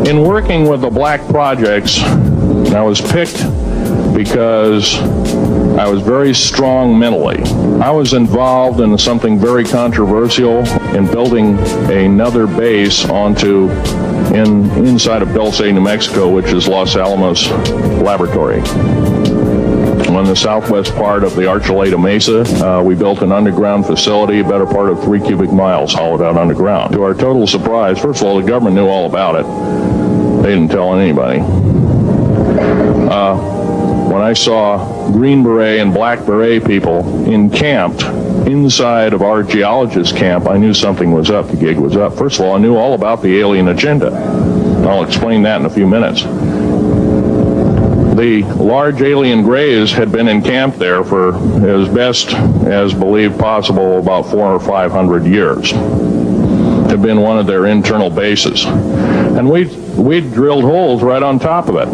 In working with the black projects, I was picked because I was very strong mentally. I was involved in something very controversial in building another base inside of Dulce, New Mexico, which is Los Alamos Laboratory. On the southwest part of the Archuleta Mesa, we built an underground facility, a better part of 3 cubic miles hollowed out underground. To our total surprise, first of all, the government knew all about it. They didn't tell anybody. When I saw Green Beret and Black Beret people encamped inside of our geologist camp, I knew something was up. The gig was up. First of all, I knew all about the alien agenda. I'll explain that in a few minutes. The large alien grays had been encamped there for as best as believed possible about 400 or 500 years. Had been one of their internal bases. And we drilled holes right on top of it.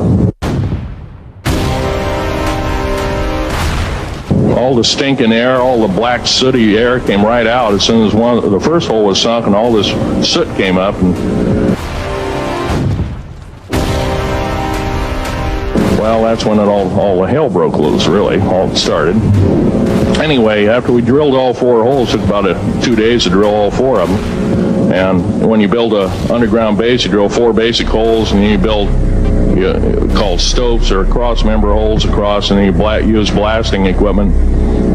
All the stinking air, all the black sooty air came right out as soon as the first hole was sunk, and all this soot came up. And, well, that's when all the hell broke loose, really. All started. Anyway, after we drilled all 4 holes, it took about 2 days to drill all 4 of them. And when you build an underground base, you drill 4 basic holes, and then you build called stopes or cross-member holes across, and then you use blasting equipment,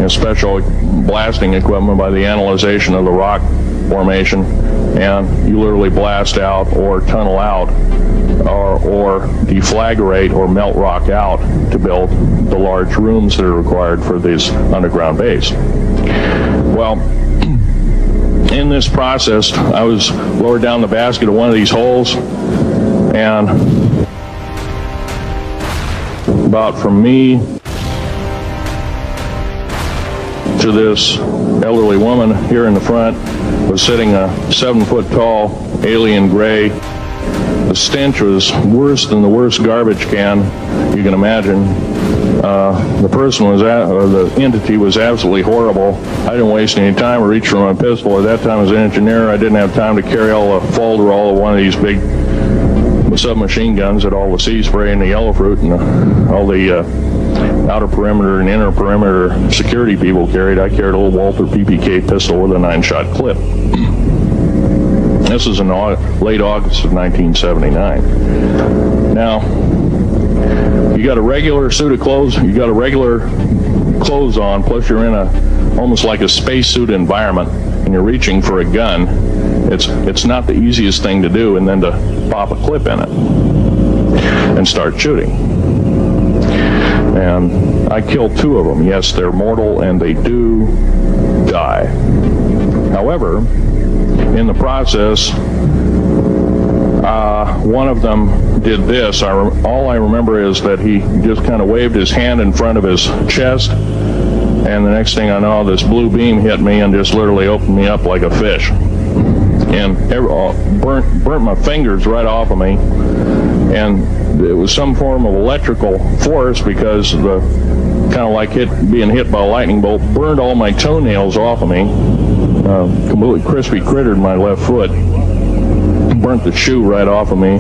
special blasting equipment by the analyzation of the rock formation, and you literally blast out or tunnel out or deflagrate or melt rock out to build the large rooms that are required for this underground base. Well, in this process, I was lowered down the basket of one of these holes, and about from me to this elderly woman here in the front was sitting a 7-foot-tall alien gray. The stench was worse than the worst garbage can you can imagine. The person was, or the entity was absolutely horrible. I didn't waste any time to reach for my pistol. At that time, as an engineer, I didn't have time to carry all the folderol of one of these big submachine guns that all the sea spray and the yellow fruit and all the outer perimeter and inner perimeter security people carried. I carried a little Walther PPK pistol with a 9-shot clip. This is in late August of 1979. Now, you got a regular suit of clothes, you got a regular clothes on, plus you're in almost like a spacesuit environment, and you're reaching for a gun. It's not the easiest thing to do, and then to pop a clip in it and start shooting. And I killed 2 of them. Yes, they're mortal, and they do die. However, in the process, one of them did this. All I remember is that he just kind of waved his hand in front of his chest, and the next thing I know, this blue beam hit me and just literally opened me up like a fish. And burnt my fingers right off of me, and it was some form of electrical force, because the kind of like being hit by a lightning bolt burned all my toenails off of me, completely crispy crittered my left foot, burnt the shoe right off of me.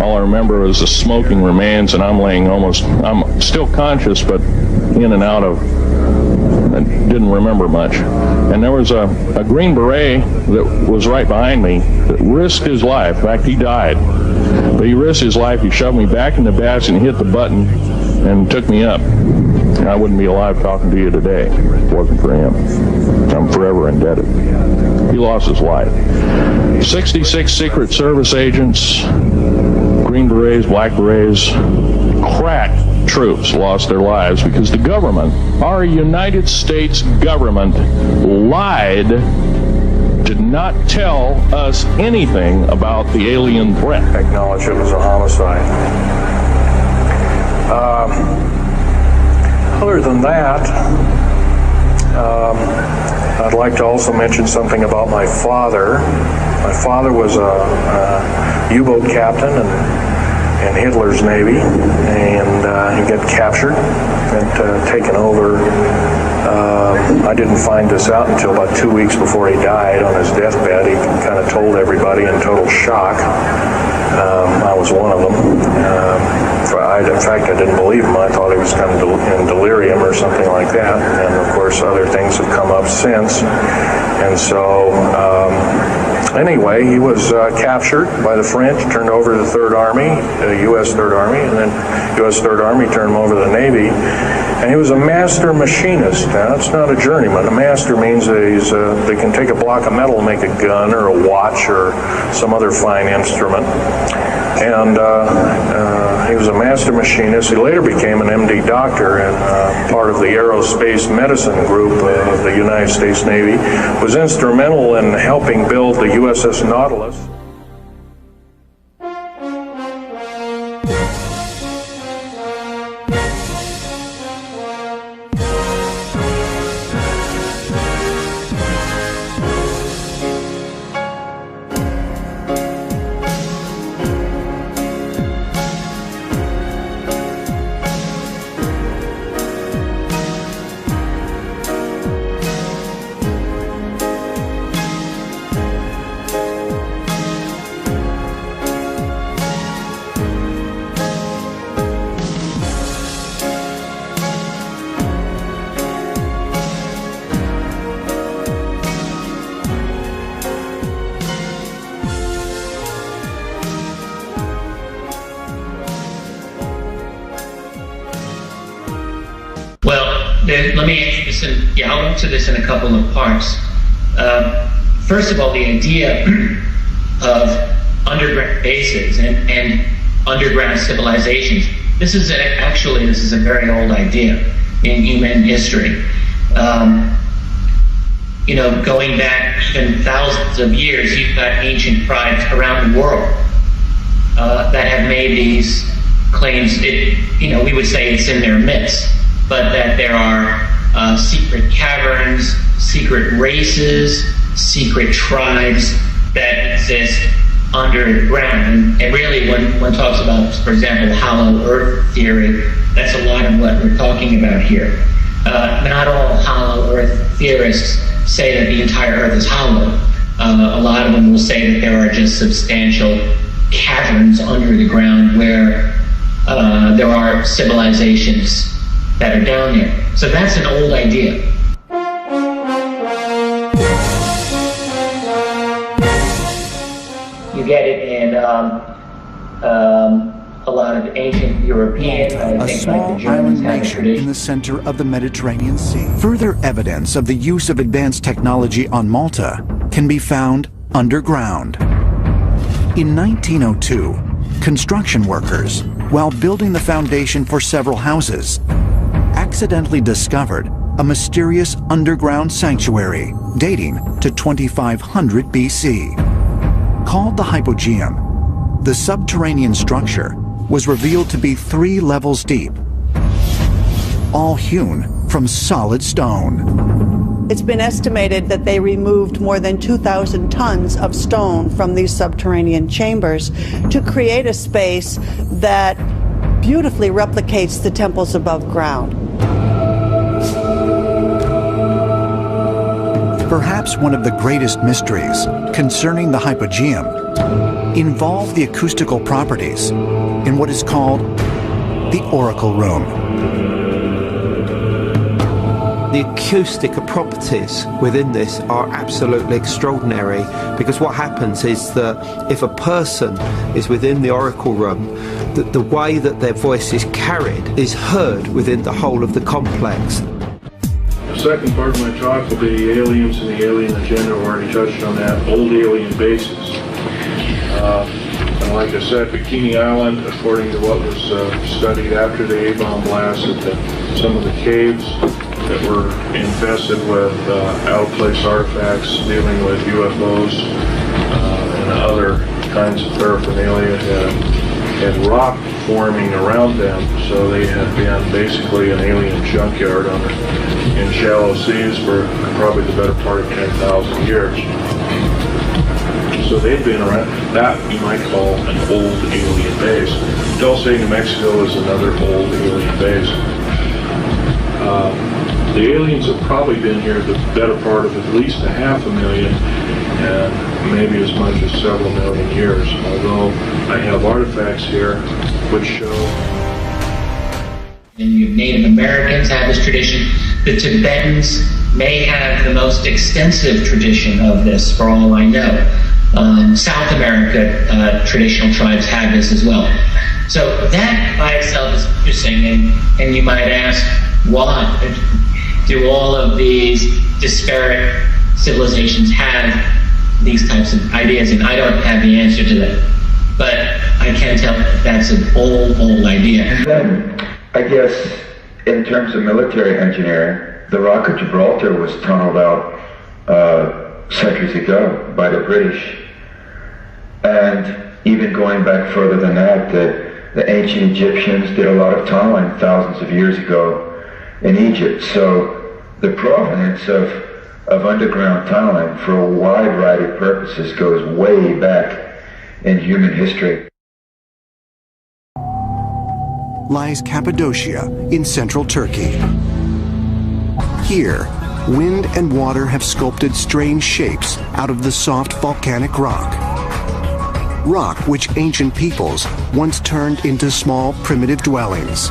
All I remember was the smoking remains, and I'm still conscious, but in and out of, I didn't remember much. And there was a Green Beret that was right behind me that risked his life. In fact, he died. But he risked his life. He shoved me back in the basket and hit the button and took me up. And I wouldn't be alive talking to you today if it wasn't for him. I'm forever indebted. He lost his life. 66 Secret Service agents, Green Berets, Black Berets, crack troops lost their lives because the government, our United States government, lied, did not tell us anything about the alien threat. Acknowledge it was a homicide. Other than that, I'd like to also mention something about my father. My father was a U-boat captain, and in Hitler's Navy, and he got captured and taken over. I didn't find this out until about 2 weeks before he died. On his deathbed, he kind of told everybody in total shock. I was one of them. In fact, I didn't believe him. I thought he was kind of in delirium or something like that. And of course, other things have come up since. And so, anyway, he was captured by the French, turned over to the Third Army, the U.S. Third Army, and then U.S. Third Army turned him over to the Navy. And he was a master machinist. Now, it's not a journeyman. A master means they can take a block of metal and make a gun or a watch or some other fine instrument. And he was a master machinist. He later became an MD doctor and part of the aerospace medicine group of the United States Navy. Was instrumental in helping build the USS Nautilus. Let me answer this I'll answer this in a couple of parts. First of all, the idea of underground bases and underground civilizations. This is a very old idea in human history. Going back even thousands of years, you've got ancient tribes around the world that have made these claims. We would say it's in their myths, but that there are secret caverns, secret races, secret tribes that exist underground. And really, when one talks about, for example, hollow earth theory, that's a lot of what we're talking about here. Not all hollow earth theorists say that the entire earth is hollow. A lot of them will say that there are just substantial caverns under the ground where there are civilizations that are down there. So that's an old idea. You get it in a lot of ancient European, a small island nation in the center of the Mediterranean Sea. Further evidence of the use of advanced technology on Malta can be found underground. In 1902, construction workers, while building the foundation for several houses, accidentally discovered a mysterious underground sanctuary dating to 2500 BC. Called the Hypogeum, the subterranean structure was revealed to be 3 levels deep, all hewn from solid stone. It's been estimated that they removed more than 2,000 tons of stone from these subterranean chambers to create a space that beautifully replicates the temples above ground. Perhaps one of the greatest mysteries concerning the Hypogeum involve the acoustical properties in what is called the Oracle Room. The acoustic properties within this are absolutely extraordinary, because what happens is that if a person is within the Oracle Room, the way that their voice is carried is heard within the whole of the complex. The second part of my talk will be aliens and the alien agenda. I've already touched on that. Old alien bases. And like I said, Bikini Island, according to what was studied after the A-bomb blast, that some of the caves that were infested with out-of-place artifacts dealing with UFOs and other kinds of paraphernalia had rock forming around them, so they had been basically an alien junkyard in shallow seas for probably the better part of 10,000 years. So they've been around. That you might call an old alien base. Dulce, New Mexico is another old alien base. The aliens have probably been here the better part of at least 500,000 and maybe as much as several million years, although I have artifacts here which show. And you Native Americans have this tradition. The Tibetans may have the most extensive tradition of this, for all I know. South America traditional tribes have this as well. So that by itself is interesting, and you might ask, why do all of these disparate civilizations have these types of ideas? And I don't have the answer to that, but I can tell that's an old idea. And then, I guess, in terms of military engineering, the Rock of Gibraltar was tunneled out centuries ago by the British. And even going back further than that, the ancient Egyptians did a lot of tunneling thousands of years ago in Egypt. So the provenance of underground tunneling for a wide variety of purposes goes way back in human history. Lies Cappadocia in central Turkey. Here, wind and water have sculpted strange shapes out of the soft volcanic rock. Rock which ancient peoples once turned into small primitive dwellings.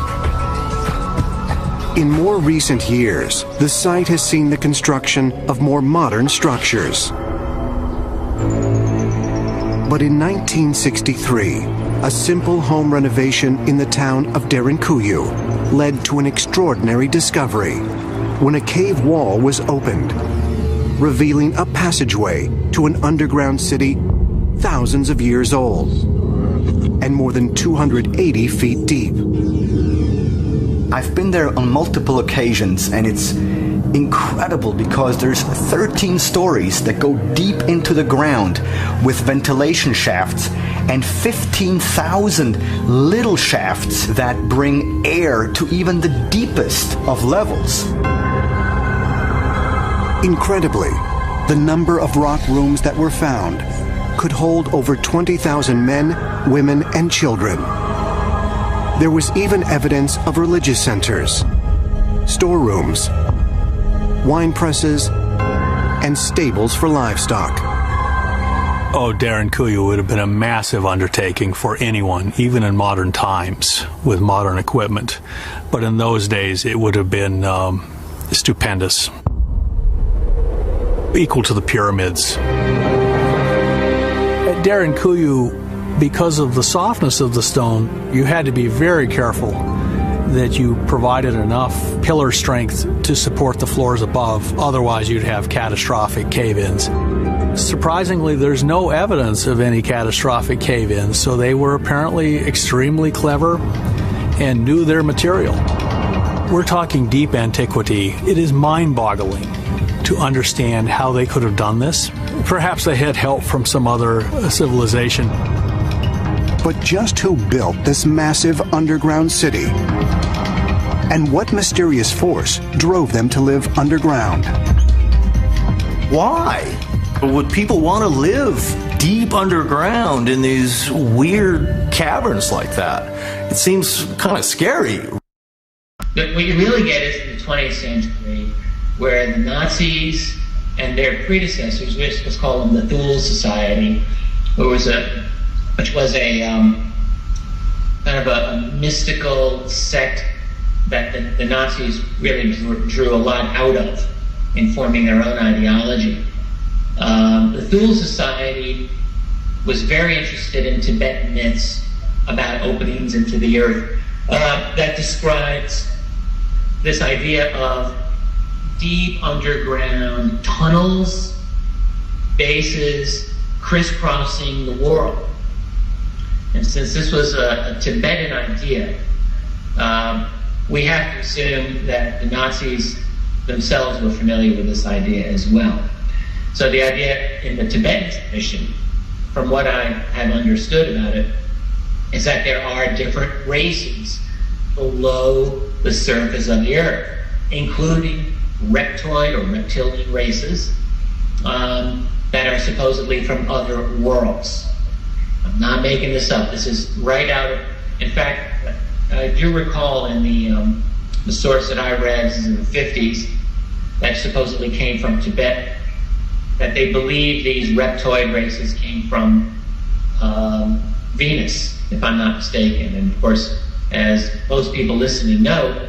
In more recent years, the site has seen the construction of more modern structures. But in 1963, a simple home renovation in the town of Derinkuyu led to an extraordinary discovery when a cave wall was opened, revealing a passageway to an underground city thousands of years old and more than 280 feet deep. I've been there on multiple occasions, and it's incredible because there's 13 stories that go deep into the ground with ventilation shafts and 15,000 little shafts that bring air to even the deepest of levels. Incredibly, the number of rock rooms that were found could hold over 20,000 men, women, and children. There was even evidence of religious centers, storerooms, wine presses, and stables for livestock. Oh, Derinkuyu would have been a massive undertaking for anyone, even in modern times, with modern equipment. But in those days, it would have been stupendous. Equal to the pyramids. At Derinkuyu, because of the softness of the stone, you had to be very careful that you provided enough pillar strength to support the floors above. Otherwise, you'd have catastrophic cave-ins. Surprisingly, there's no evidence of any catastrophic cave-ins, so they were apparently extremely clever and knew their material. We're talking deep antiquity. It is mind-boggling to understand how they could have done this. Perhaps they had help from some other civilization. But just who built this massive underground city? And what mysterious force drove them to live underground? Why would people want to live deep underground in these weird caverns like that? It seems kind of scary. But what you really get is in the 20th century, where the Nazis and their predecessors, let's call them the Dulce Society, which was a kind of a mystical sect that the Nazis really drew a lot out of in forming their own ideology. The Dulce Society was very interested in Tibetan myths about openings into the earth that describes this idea of deep underground tunnels, bases, crisscrossing the world. And since this was a Tibetan idea, we have to assume that the Nazis themselves were familiar with this idea as well. So the idea in the Tibetan tradition, from what I have understood about it, is that there are different races below the surface of the earth, including reptoid or reptilian races, that are supposedly from other worlds. I'm not making this up. This is right out of, in fact, I do recall in the source that I read in the 50s that supposedly came from Tibet, that they believe these reptoid races came from Venus, if I'm not mistaken. And of course, as most people listening know,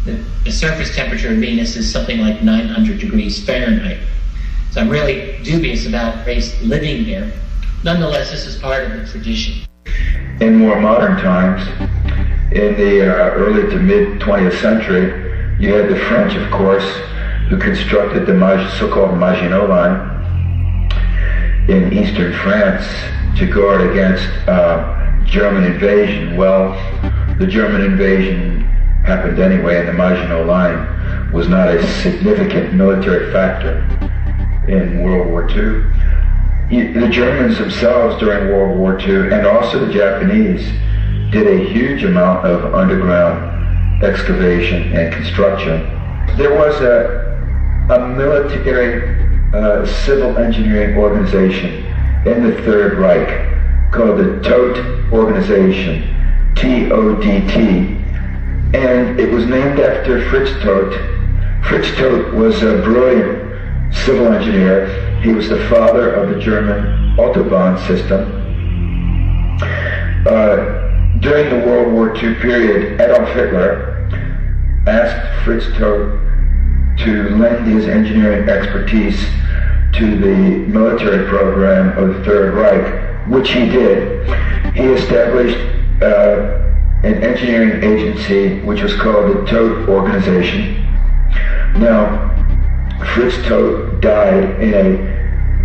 the surface temperature of Venus is something like 900 degrees Fahrenheit. So I'm really dubious about race living there. Nonetheless, this is part of the tradition. In more modern times, in the early to mid 20th century, you had the French, of course, who constructed the so-called Maginot Line in eastern France to guard against German invasion. Well, the German invasion happened anyway, and the Maginot Line was not a significant military factor in World War II. The Germans themselves during World War II, and also the Japanese, did a huge amount of underground excavation and construction. There was a military civil engineering organization in the Third Reich called the Todt Organization, T-O-D-T, and it was named after Fritz Todt. Fritz Todt was a brilliant civil engineer. He was the father of the German Autobahn system. During the World War II period, Adolf Hitler asked Fritz Todt to lend his engineering expertise to the military program of the Third Reich, which he did. He established an engineering agency which was called the Todt Organization. Now, Fritz Todt died in a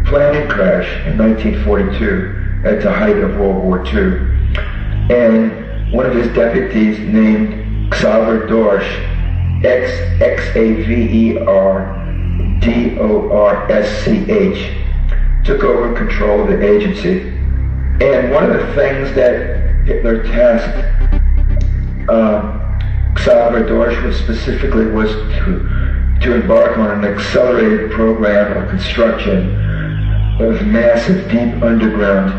plane crash in 1942 at the height of World War II. And one of his deputies named Xaver Dorsch, Xaver-D-O-R-S-C-H, took over control of the agency. And one of the things that Hitler tasked Xaver Dorsch was specifically was to embark on an accelerated program of construction of massive deep underground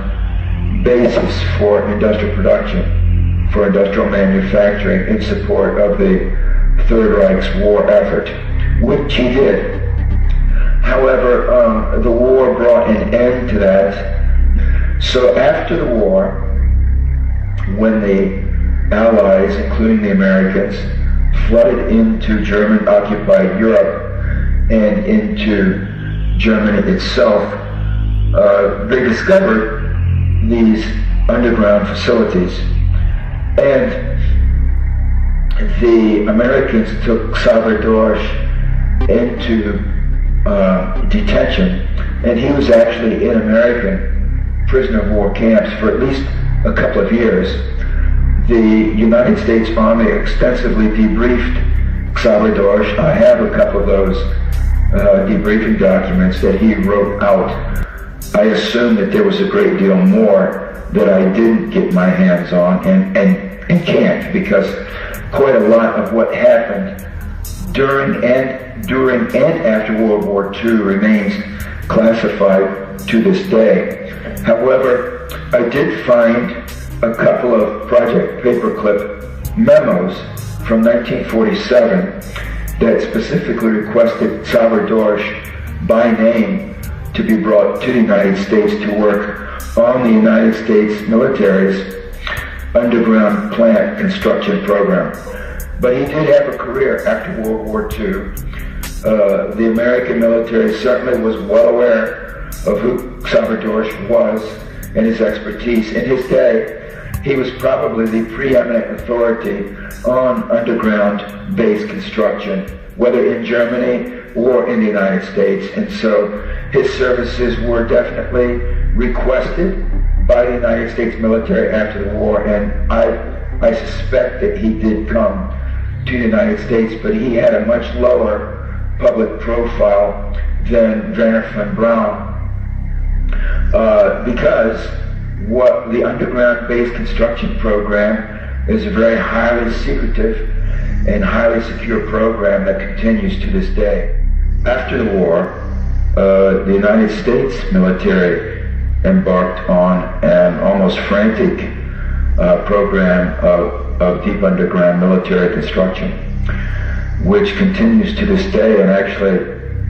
bases for industrial production, for industrial manufacturing in support of the Third Reich's war effort, which he did. However, the war brought an end to that. So after the war, when the Allies, including the Americans, flooded into German-occupied Europe and into Germany itself, they discovered these underground facilities. And the Americans took Xaver Dorsch into detention, and he was actually in American prisoner of war camps for at least a couple of years. The United States Army extensively debriefed Xaver Dorsch. I have a couple of those debriefing documents that he wrote out. I assume that there was a great deal more that I didn't get my hands on and can't, because quite a lot of what happened during and after World War II remains classified to this day. However, I did find a couple of Project Paperclip memos from 1947 that specifically requested Xaver Dorsch by name to be brought to the United States to work on the United States military's underground plant construction program. But he did have a career after World War II. The American military certainly was well aware of who Xaver Dorsch was and his expertise. In his day, he was probably the preeminent authority on underground base construction, whether in Germany or in the United States. And so his services were definitely requested by the United States military after the war, and I suspect that he did come to the United States, but he had a much lower public profile than Werner von Braun, because what the underground base construction program is a very highly secretive and highly secure program that continues to this day. After the war, the United States military embarked on an almost frantic program of deep underground military construction, which continues to this day, and actually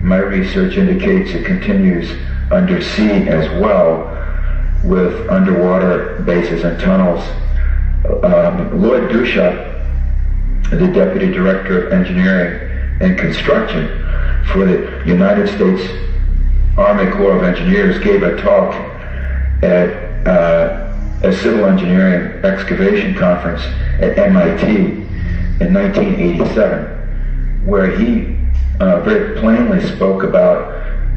my research indicates it continues undersea as well, with underwater bases and tunnels. Lloyd Dulce, the Deputy Director of Engineering and Construction for the United States Army Corps of Engineers, gave a talk at a civil engineering excavation conference at MIT in 1987, where he very plainly spoke about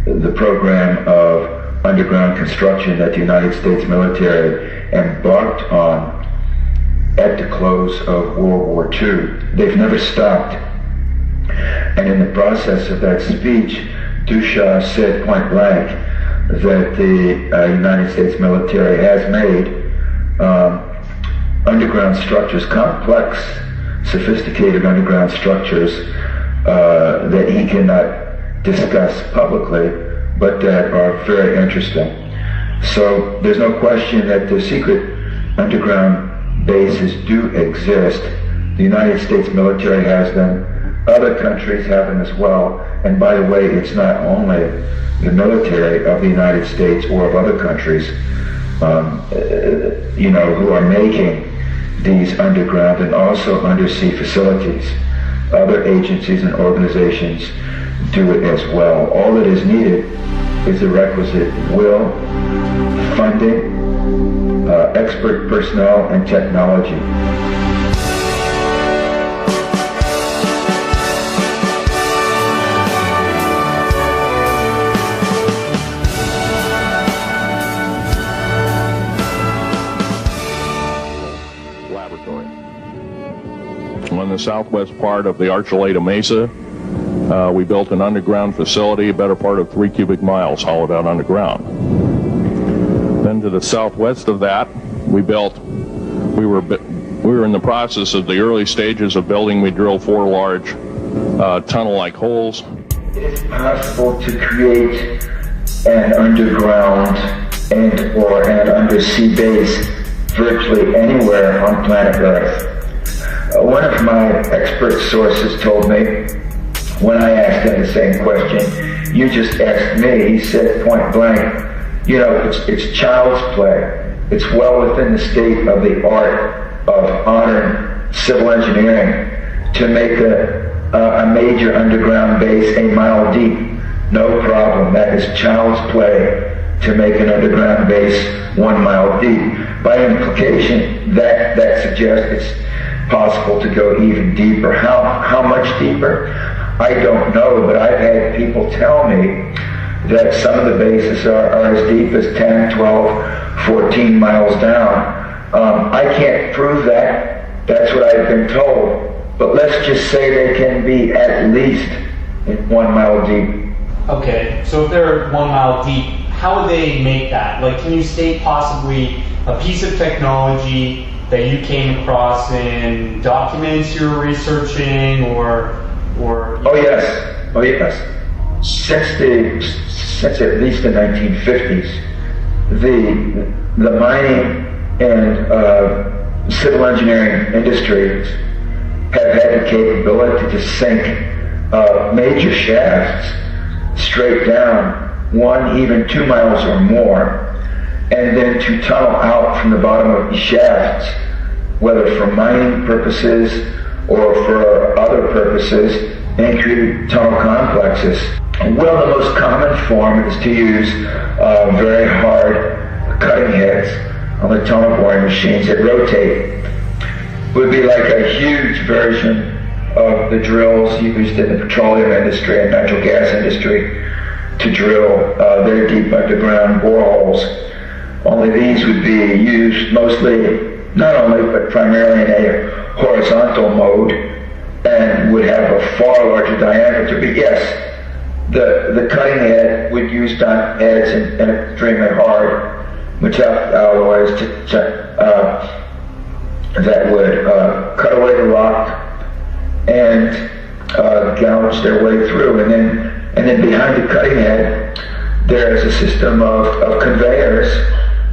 the program of underground construction that the United States military embarked on at the close of World War II. They've never stopped. And in the process of that speech, Dulce said point blank that the United States military has made underground structures, complex, sophisticated underground structures that he cannot discuss publicly, but that are very interesting. So there's no question that the secret underground bases do exist. The United States military has them. Other countries have them as well. And by the way, it's not only the military of the United States or of other countries, who are making these underground and also undersea facilities. Other agencies and organizations do it as well. All that is needed is the requisite will, funding, expert personnel, and technology. Laboratory. On the southwest part of the Archuleta Mesa, we built an underground facility, a better part of 3 cubic miles hollowed out underground. Then to the southwest of that, we were in the process of the early stages of building. We drilled 4 large tunnel-like holes. It is possible to create an underground and/or an undersea base virtually anywhere on planet Earth. One of my expert sources told me, when I asked him the same question you just asked me, he said point blank, it's child's play. It's well within the state of the art of modern civil engineering to make a major underground base a mile deep. No problem. That is child's play to make an underground base 1 mile deep. By implication, that suggests it's possible to go even deeper. How much deeper? I don't know, but I've had people tell me that some of the bases are as deep as 10, 12, 14 miles down. I can't prove that. That's what I've been told. But let's just say they can be at least 1 mile deep. Okay, so if they're 1 mile deep, how would they make that? Like, can you state possibly a piece of technology that you came across in documents you were researching, or? Oh yes. Since at least the 1950s, the mining and civil engineering industries have had the capability to sink major shafts straight down 1, even 2 miles or more, and then to tunnel out from the bottom of these shafts, whether for mining purposes or for other purposes, and create tunnel complexes. Well, the most common form is to use very hard cutting heads on the tunnel boring machines that rotate. It would be like a huge version of the drills used in the petroleum industry and natural gas industry to drill very deep underground boreholes. Only these would be used mostly, not only, but primarily in a horizontal mode, and would have a far larger diameter. But yes, the cutting head would use heads and extremely hard metallic alloys that would cut away the rock and gouge their way through, and then And then behind the cutting head, there's a system of conveyors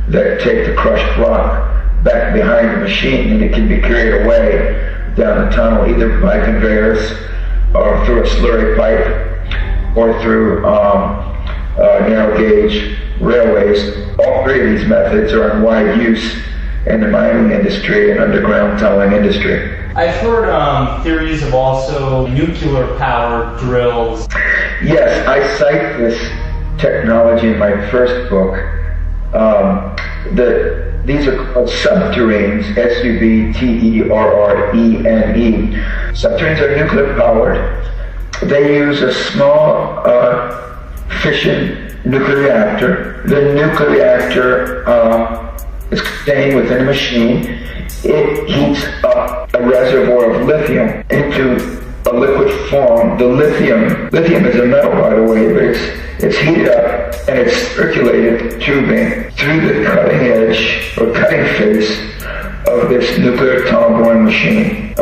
that take the crushed rock back behind the machine, and it can be carried away down the tunnel either by conveyors or through a slurry pipe or through narrow gauge railways. All three of these methods are in wide use in the mining industry and underground tunneling industry. I've heard theories of also nuclear-powered drills. Yes, I cite this technology in my first book. These are called subterranes, S-U-B-T-E-R-R-E-N-E. Subterranes are nuclear-powered. They use a small fission nuclear reactor. The nuclear reactor is contained within a machine. It heats up a reservoir of lithium into a liquid form. The lithium is a metal, by the way, but it's heated up and it's circulated tubing through the cutting edge or cutting face of this nuclear tunnel boring machine.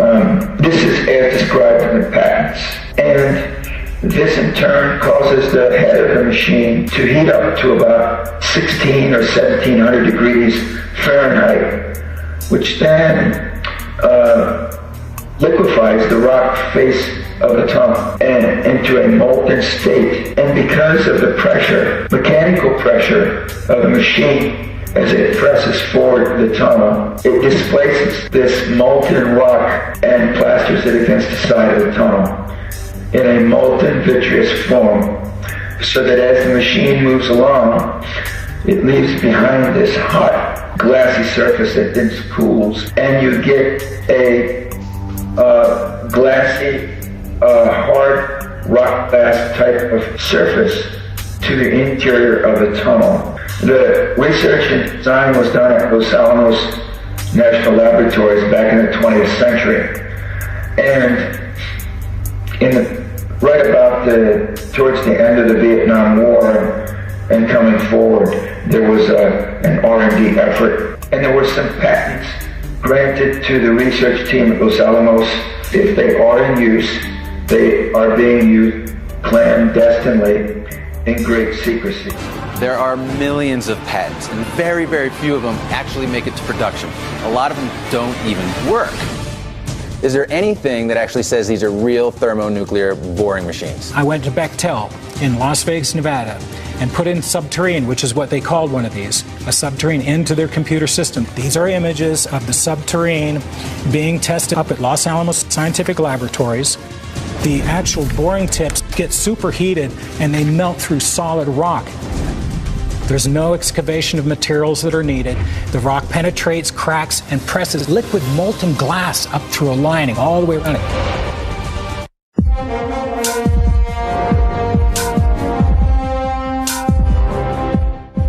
This is as described in the patents. And this in turn causes the head of the machine to heat up to about 16 or 1700 degrees Fahrenheit, which then liquefies the rock face of the tunnel and into a molten state. And because of the pressure, mechanical pressure of the machine, as it presses forward the tunnel, it displaces this molten rock and plasters it against the side of the tunnel in a molten vitreous form, so that as the machine moves along, it leaves behind this hot, glassy surface that then cools, and you get a glassy, hard rock glass type of surface to the interior of the tunnel. The research and design was done at Los Alamos National Laboratories back in the 20th century. And right about towards the end of the Vietnam War and coming forward, there was an R&D effort, and there were some patents granted to the research team at Los Alamos. If they are in use, they are being used clandestinely in great secrecy. There are millions of patents, and very, very few of them actually make it to production. A lot of them don't even work. Is there anything that actually says these are real thermonuclear boring machines? I went to Bechtel in Las Vegas, Nevada, and put in subterrane, which is what they called one of these, a subterrane, into their computer system. These are images of the subterrane being tested up at Los Alamos Scientific Laboratories. The actual boring tips get superheated and they melt through solid rock. There's no excavation of materials that are needed. The rock penetrates, cracks, and presses liquid molten glass up through a lining all the way around it.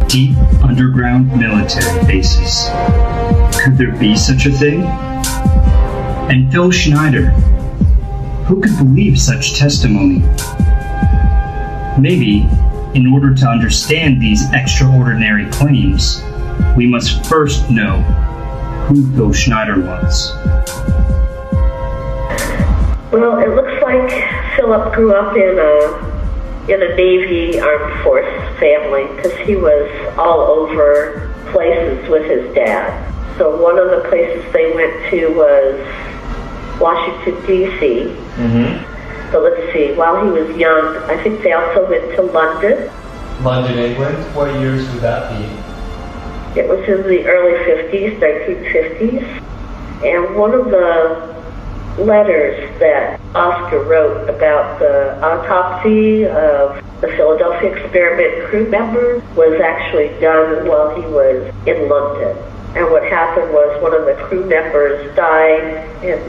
Deep underground military bases. Could there be such a thing? And Phil Schneider, who could believe such testimony? Maybe, in order to understand these extraordinary claims, we must first know who Phil Schneider was. Well, it looks like Philip grew up in a Navy Armed Force family, because he was all over places with his dad. So one of the places they went to was Washington, D.C. But let's see, while he was young, I think they also went to London. London, England? What years would that be? It was in the early 50s, 1950s. And one of the letters that Oscar wrote about the autopsy of the Philadelphia experiment crew members was actually done while he was in London. And what happened was one of the crew members died in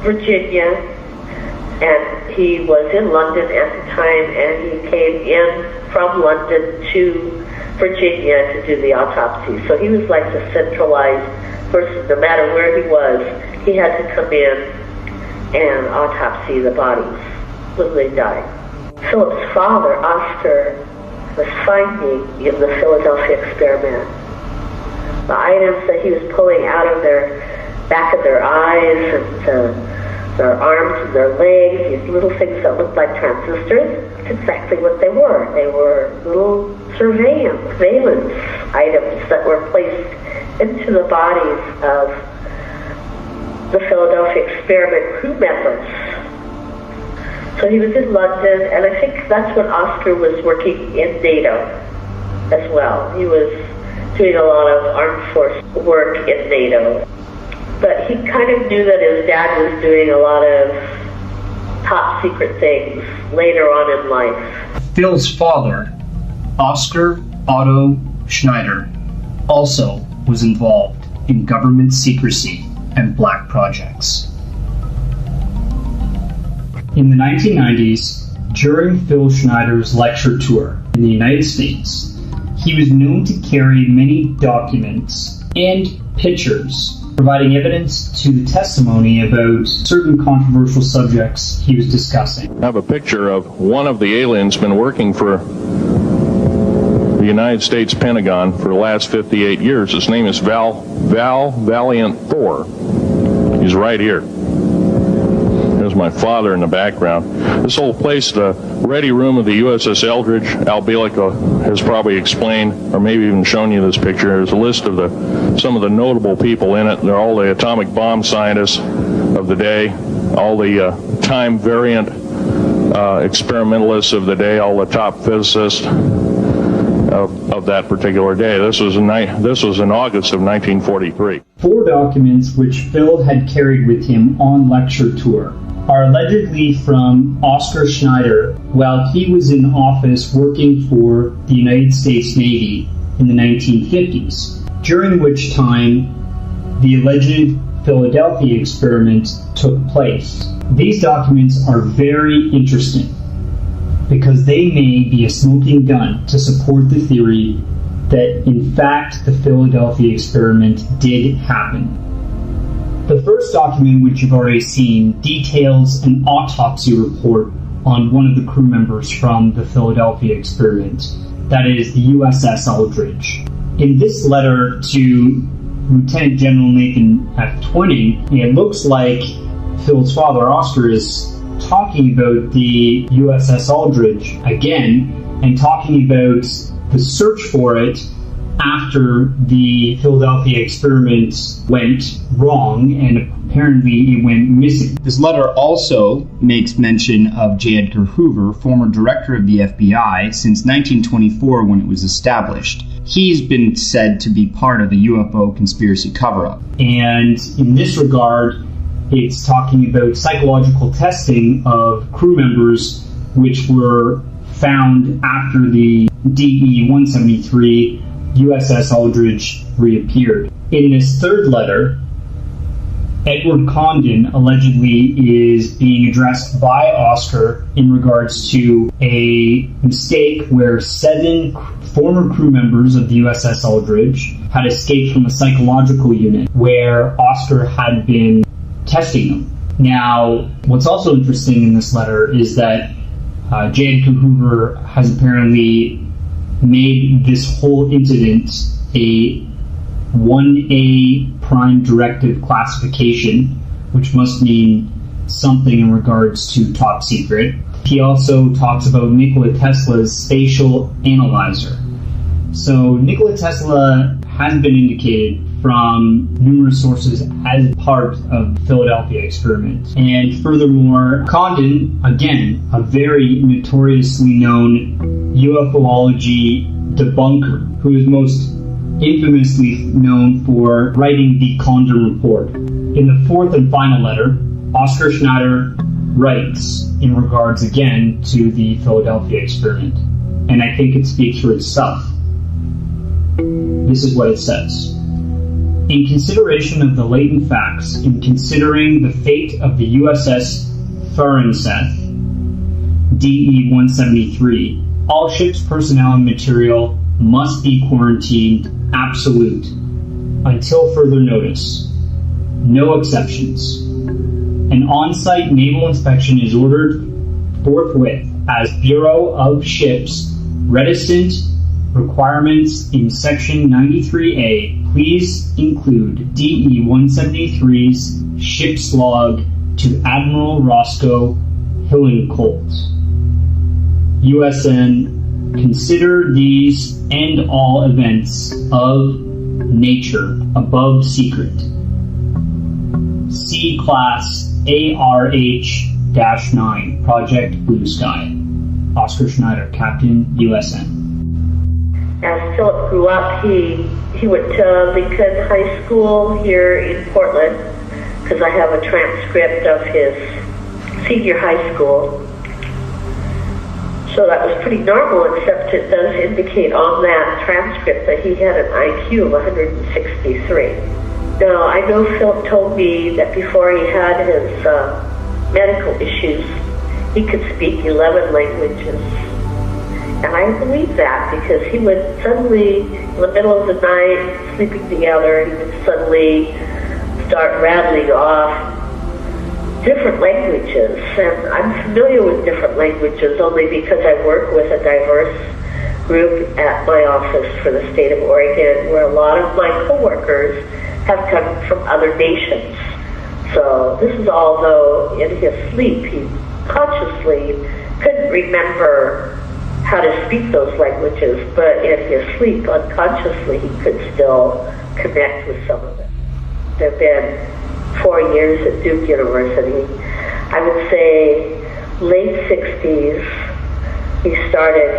Virginia, and he was in London at the time, and he came in from London to Virginia to do the autopsy. So he was like the centralized person. No matter where he was, he had to come in and autopsy the bodies when they died. Philip's father, Oscar, was finding in the Philadelphia experiment the items that he was pulling out of their back of their eyes and their arms and their legs, these little things that looked like transistors. It's exactly what they were. They were little surveillance items that were placed into the bodies of the Philadelphia experiment crew members. So he was in London, and I think that's when Oscar was working in NATO as well. He was doing a lot of armed force work in NATO. But he kind of knew that his dad was doing a lot of top secret things later on in life. Phil's father, Oscar Otto Schneider, also was involved in government secrecy and black projects. In the 1990s, during Phil Schneider's lecture tour in the United States, he was known to carry many documents and pictures providing evidence to the testimony about certain controversial subjects he was discussing. I have a picture of one of the aliens been working for the United States Pentagon for the last 58 years. His name is Val Valiant Thor. He's right here. There's my father in the background. This whole place, the ready room of the USS Eldridge, Al Bielek has probably explained, or maybe even shown you this picture. There's a list of some of the notable people in it. They're all the atomic bomb scientists of the day, all the time variant experimentalists of the day, all the top physicists of that particular day. This was in August of 1943. 4 documents which Phil had carried with him on lecture tour are allegedly from Oscar Schneider while he was in office working for the United States Navy in the 1950s, during which time the alleged Philadelphia experiment took place. These documents are very interesting because they may be a smoking gun to support the theory that in fact the Philadelphia experiment did happen. The first document, which you've already seen, details an autopsy report on one of the crew members from the Philadelphia experiment, that is the USS Eldridge. In this letter to Lieutenant General Nathan F. Twining, it looks like Phil's father, Oscar, is talking about the USS Eldridge again and talking about the search for it after the Philadelphia experiment went wrong and apparently it went missing. This letter also makes mention of J. Edgar Hoover, former director of the FBI, since 1924 when it was established. He's been said to be part of the UFO conspiracy cover-up. And in this regard, it's talking about psychological testing of crew members which were found after the DE-173 USS Eldridge reappeared. In this third letter, Edward Condon allegedly is being addressed by Oscar in regards to a mistake where 7 former crew members of the USS Eldridge had escaped from a psychological unit where Oscar had been testing them. Now, what's also interesting in this letter is that J. Edgar Hoover has apparently made this whole incident a 1A prime directive classification, which must mean something in regards to top secret. He also talks about Nikola Tesla's spatial analyzer. So Nikola Tesla has been indicated from numerous sources as part of the Philadelphia experiment. And furthermore, Condon, again, a very notoriously known UFOlogy debunker, who is most infamously known for writing the Condon Report. In the 4th and final letter, Oscar Schneider writes in regards again to the Philadelphia experiment. And I think it speaks for itself. This is what it says. In consideration of the latent facts, in considering the fate of the USS Thurenseth, DE-173, all ships' personnel and material must be quarantined absolute until further notice. No exceptions. An on-site naval inspection is ordered forthwith as Bureau of Ships reticent requirements in Section 93A. Please include DE-173's ship's log to Admiral Roscoe Hillenkolt. USN, consider these and all events of nature above secret. C Class ARH-9, Project Blue Sky. Oscar Schneider, Captain, USN. As Philip grew up, he went to Lincoln High School here in Portland, because I have a transcript of his senior high school. So that was pretty normal, except it does indicate on that transcript that he had an IQ of 163. Now, I know Philip told me that before he had his medical issues, he could speak 11 languages. And I believe that, because he would suddenly, in the middle of the night, sleeping together, he would suddenly start rattling off different languages. And I'm familiar with different languages only because I work with a diverse group at my office for the state of Oregon, where a lot of my coworkers have come from other nations. So this is all though in his sleep he consciously couldn't remember how to speak those languages, but in his sleep unconsciously he could still connect with some of them. There have been 4 years at Duke University. I would say late 60s he started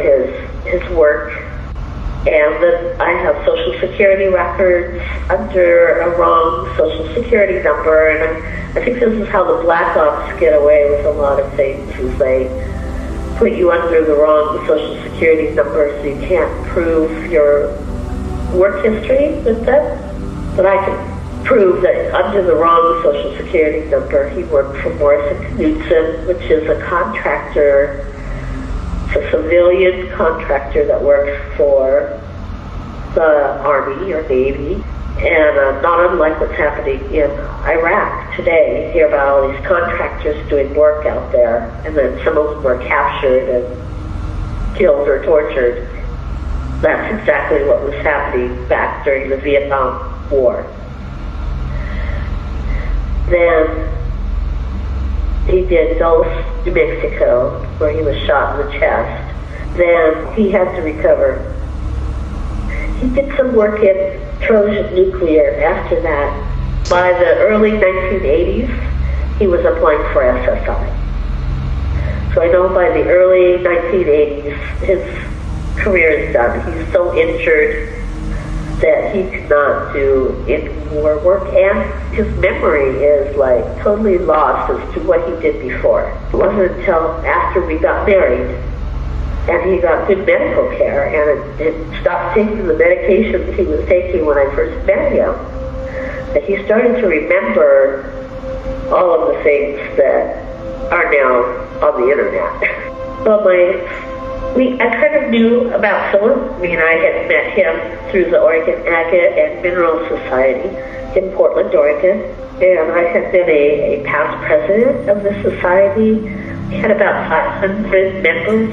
his work, and then I have Social Security records under a wrong Social Security number, and I think this is how the Black Ops get away with a lot of things, is they put you under the wrong Social Security number so you can't prove your work history with them. But I can prove that under the wrong Social Security number he worked for Morrison Knudsen, which is a contractor. It's a civilian contractor that works for the Army or Navy, and not unlike what's happening in Iraq today. You hear about all these contractors doing work out there, and then some of them were captured and killed or tortured. That's exactly what was happening back during the Vietnam War. Then he did Dulce, New Mexico, where he was shot in the chest. Then he had to recover. He did some work in Trojan Nuclear after that. By the early 1980s, he was applying for SSI. So I know by the early 1980s, his career is done. He's so injured that he could not do any more work, and his memory is like totally lost as to what he did before. It wasn't until after we got married and he got good medical care and it stopped taking the medications he was taking when I first met him that he started to remember all of the things that are now on the internet. Well, I kind of knew about Philip. I mean, I had met him through the Oregon Agate and Mineral Society in Portland, Oregon. And I had been a past president of the society. We had about 500 members.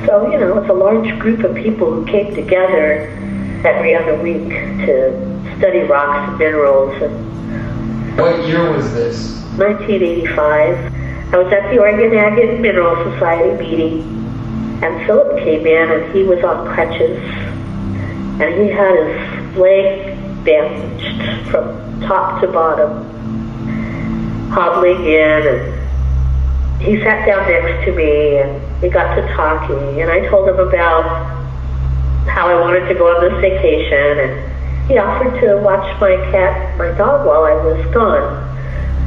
So, you know, it's a large group of people who came together every other week to study rocks and minerals. And what year was this? 1985. I was at the Oregon Agate and Mineral Society meeting. And Philip came in and he was on crutches and he had his leg bandaged from top to bottom, hobbling in, and he sat down next to me and we got to talking, and I told him about how I wanted to go on this vacation, and he offered to watch my dog while I was gone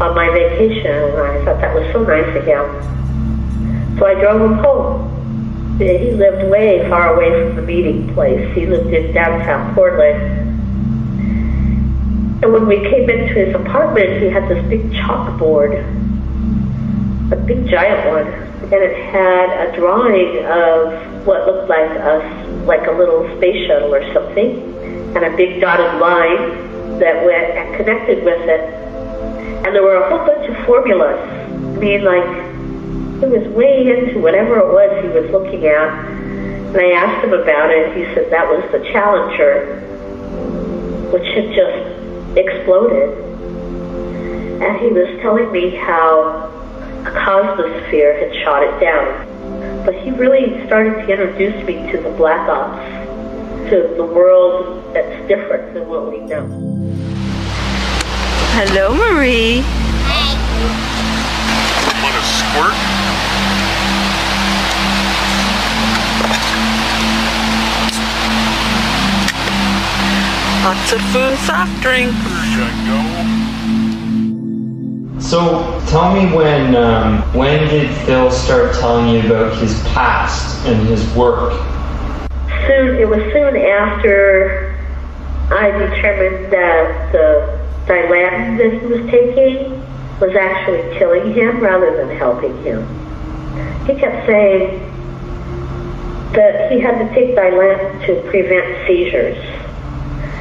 on my vacation, and I thought that was so nice of him. So I drove him home. He lived way far away from the meeting place. He lived in downtown Portland. And when we came into his apartment, he had this big chalkboard, a big giant one, and it had a drawing of what looked like a little space shuttle or something, and a big dotted line that went and connected with it. And there were a whole bunch of formulas. I mean, like, he was way into whatever it was he was looking at. And I asked him about it. He said that was the Challenger, which had just exploded. and he was telling me how a cosmosphere had shot it down. But he really started to introduce me to the black ops, to the world that's different than what we know. Hello, Marie. Hi. Want a squirt? Lots of food, soft drinks. There you go. So tell me when did Phil start telling you about his past and his work? It was soon after I determined that the Dilantin that he was taking was actually killing him rather than helping him. He kept saying that he had to take Dilantin to prevent seizures.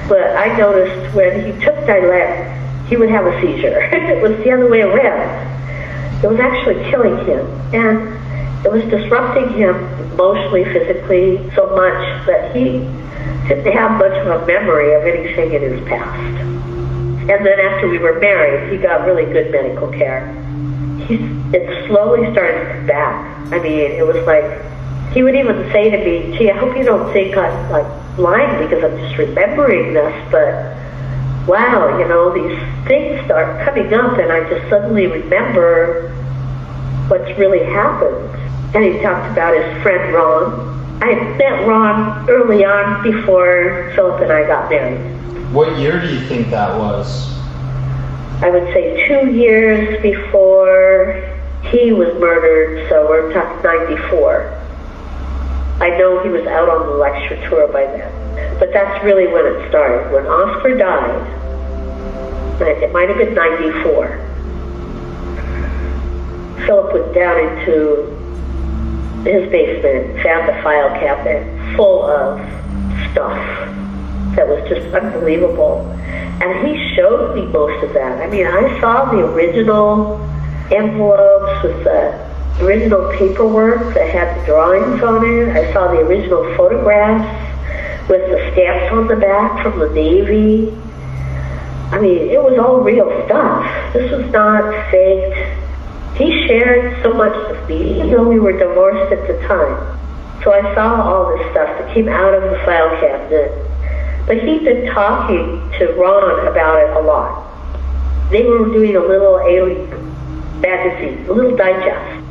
But I noticed when he took Dilantin, he would have a seizure. It was the other way around. It was actually killing him. And it was disrupting him emotionally, physically, so much that he didn't have much of a memory of anything in his past. And then after we were married, he got really good medical care. It slowly started to come back. I mean, it was like, he would even say to me, gee, I hope you don't think I'm like lying because I'm just remembering this, but wow, you know, these things start coming up and I just suddenly remember what's really happened. And he talked about his friend Ron. I met Ron early on before Philip and I got married. What year do you think that was? I would say 2 years before he was murdered, so we're talking 94. I know he was out on the lecture tour by then. But that's really when it started. When Oscar died, it might have been 94, Philip went down into his basement, found a file cabinet full of stuff that was just unbelievable. And he showed me most of that. I mean, I saw the original envelopes with the original paperwork that had the drawings on it. I saw the original photographs with the stamps on the back from the Navy. I mean, it was all real stuff. This was not faked. He shared so much with me, even though we were divorced at the time. So I saw all this stuff that came out of the file cabinet. But he'd been talking to Ron about it a lot. They were doing a little alien magazine, a little digest.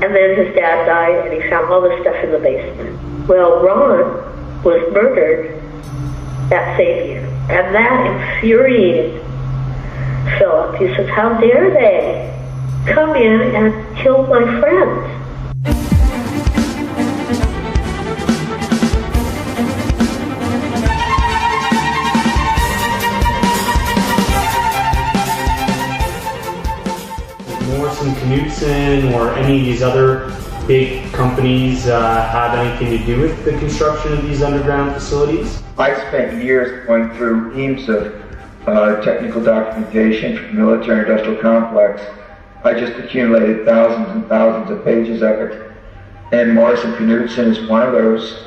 And then his dad died and he found all this stuff in the basement. Well, Ron was murdered that same year. And that infuriated Philip. He says, how dare they come in and kill my friends? Knudsen or any of these other big companies have anything to do with the construction of these underground facilities? I spent years going through reams of technical documentation from the military-industrial complex. I just accumulated thousands and thousands of pages of it. And Morrison Knudsen is one of those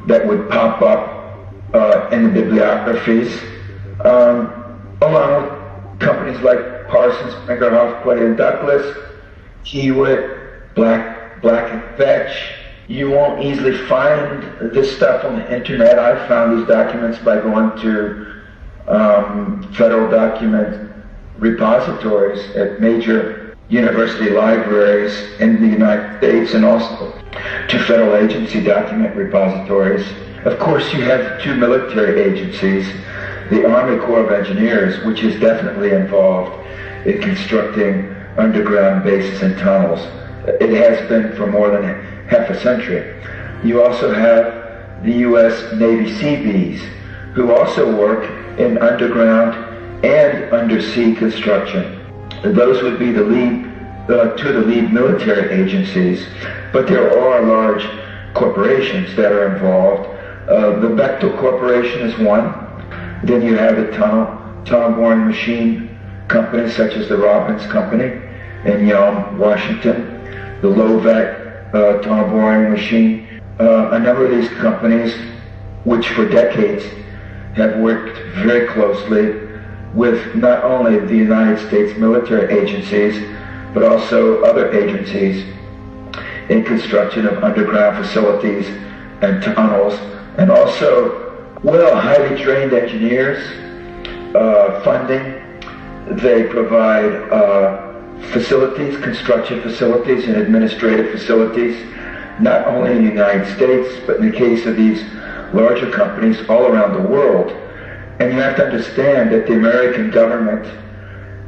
that would pop up in the bibliographies, along with companies like Parsons, Brinkerhoff, Clay and Douglas, Hewitt, Black and Vetch. You won't easily find this stuff on the internet. I found these documents by going to federal document repositories at major university libraries in the United States and also to federal agency document repositories. Of course, you have two military agencies, the Army Corps of Engineers, which is definitely involved in constructing underground bases and tunnels. It has been for more than half a century. You also have the U.S. Navy Seabees, who also work in underground and undersea construction. Those would be the lead, two of the lead military agencies, but there are large corporations that are involved. The Bechtel Corporation is one. Then you have the tunnel boring machine companies such as the Robbins Company in Yelm, Washington, the Lovac tunnel boring machine. A number of these companies, which for decades have worked very closely with not only the United States military agencies, but also other agencies in construction of underground facilities and tunnels, and also, well, highly trained engineers, funding. They provide facilities, construction facilities, and administrative facilities, not only in the United States, but in the case of these larger companies all around the world. And you have to understand that the American government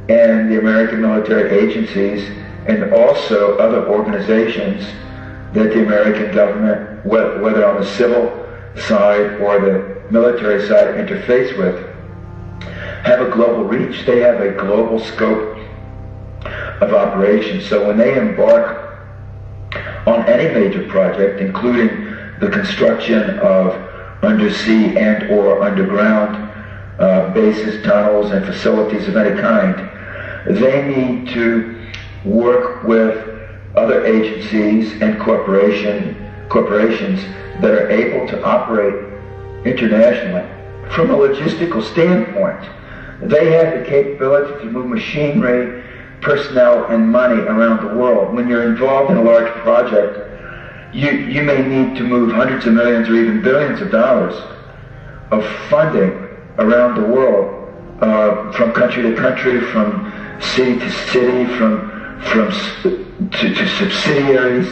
and the American military agencies and also other organizations that the American government, whether on the civil side or the military side, interface with, have a global reach. They have a global scope of operations. So when they embark on any major project, including the construction of undersea and or underground bases, tunnels, and facilities of any kind, they need to work with other agencies and corporations that are able to operate internationally. From a logistical standpoint, they have the capability to move machinery, personnel, and money around the world. When you're involved in a large project, you may need to move hundreds of millions or even billions of dollars of funding around the world, from country to country, from city to city, to subsidiaries,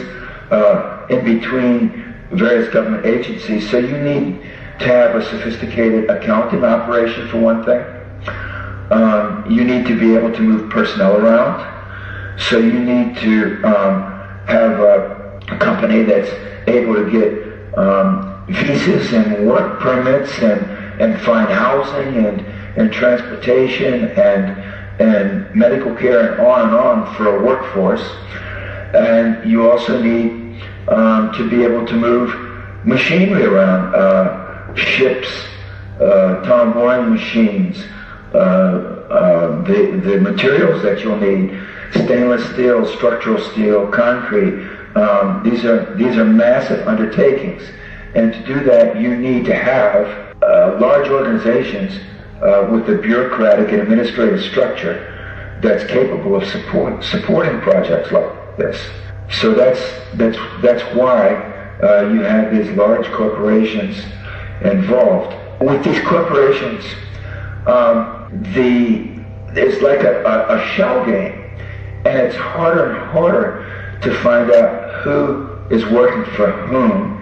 in between various government agencies. So you need to have a sophisticated accounting operation, for one thing. You need to be able to move personnel around. So you need to have a company that's able to get visas and work permits and find housing and transportation and medical care and on for a workforce. And you also need to be able to move machinery around, ships, tunnel boring machines, the materials that you'll need, stainless steel, structural steel, concrete. These are massive undertakings. And to do that, you need to have large organizations with a bureaucratic and administrative structure that's capable of supporting projects like this. So that's why you have these large corporations involved. With these corporations, it's like a shell game, and it's harder and harder to find out who is working for whom